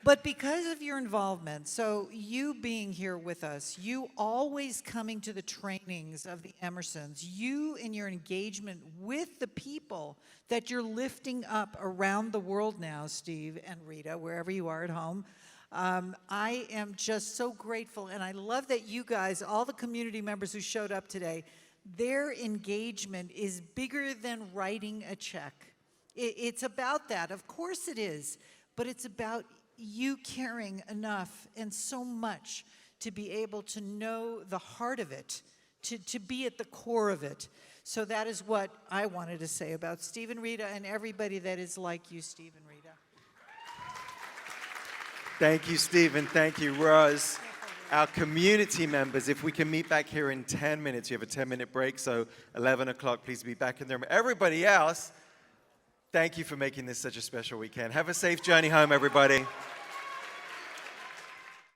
But because of your involvement, so you being here with us, you always coming to the trainings of the Emersons, you in your engagement with the people that you're lifting up around the world now, Steve and Rita, wherever you are at home, I am just so grateful, and I love that you guys, all the community members who showed up today, their engagement is bigger than writing a check. It's about that, of course it is, but it's about you caring enough and so much to be able to know the heart of it, to be at the core of it. So that is what I wanted to say about Steve and Rita and everybody that is like you, Steve and Rita. Thank you, Stephen. Thank you, Rose. Our community members, if we can meet back here in 10 minutes. You have a 10-minute break, so 11 o'clock, please be back in the room. Everybody else, thank you for making this such a special weekend. Have a safe journey home, everybody.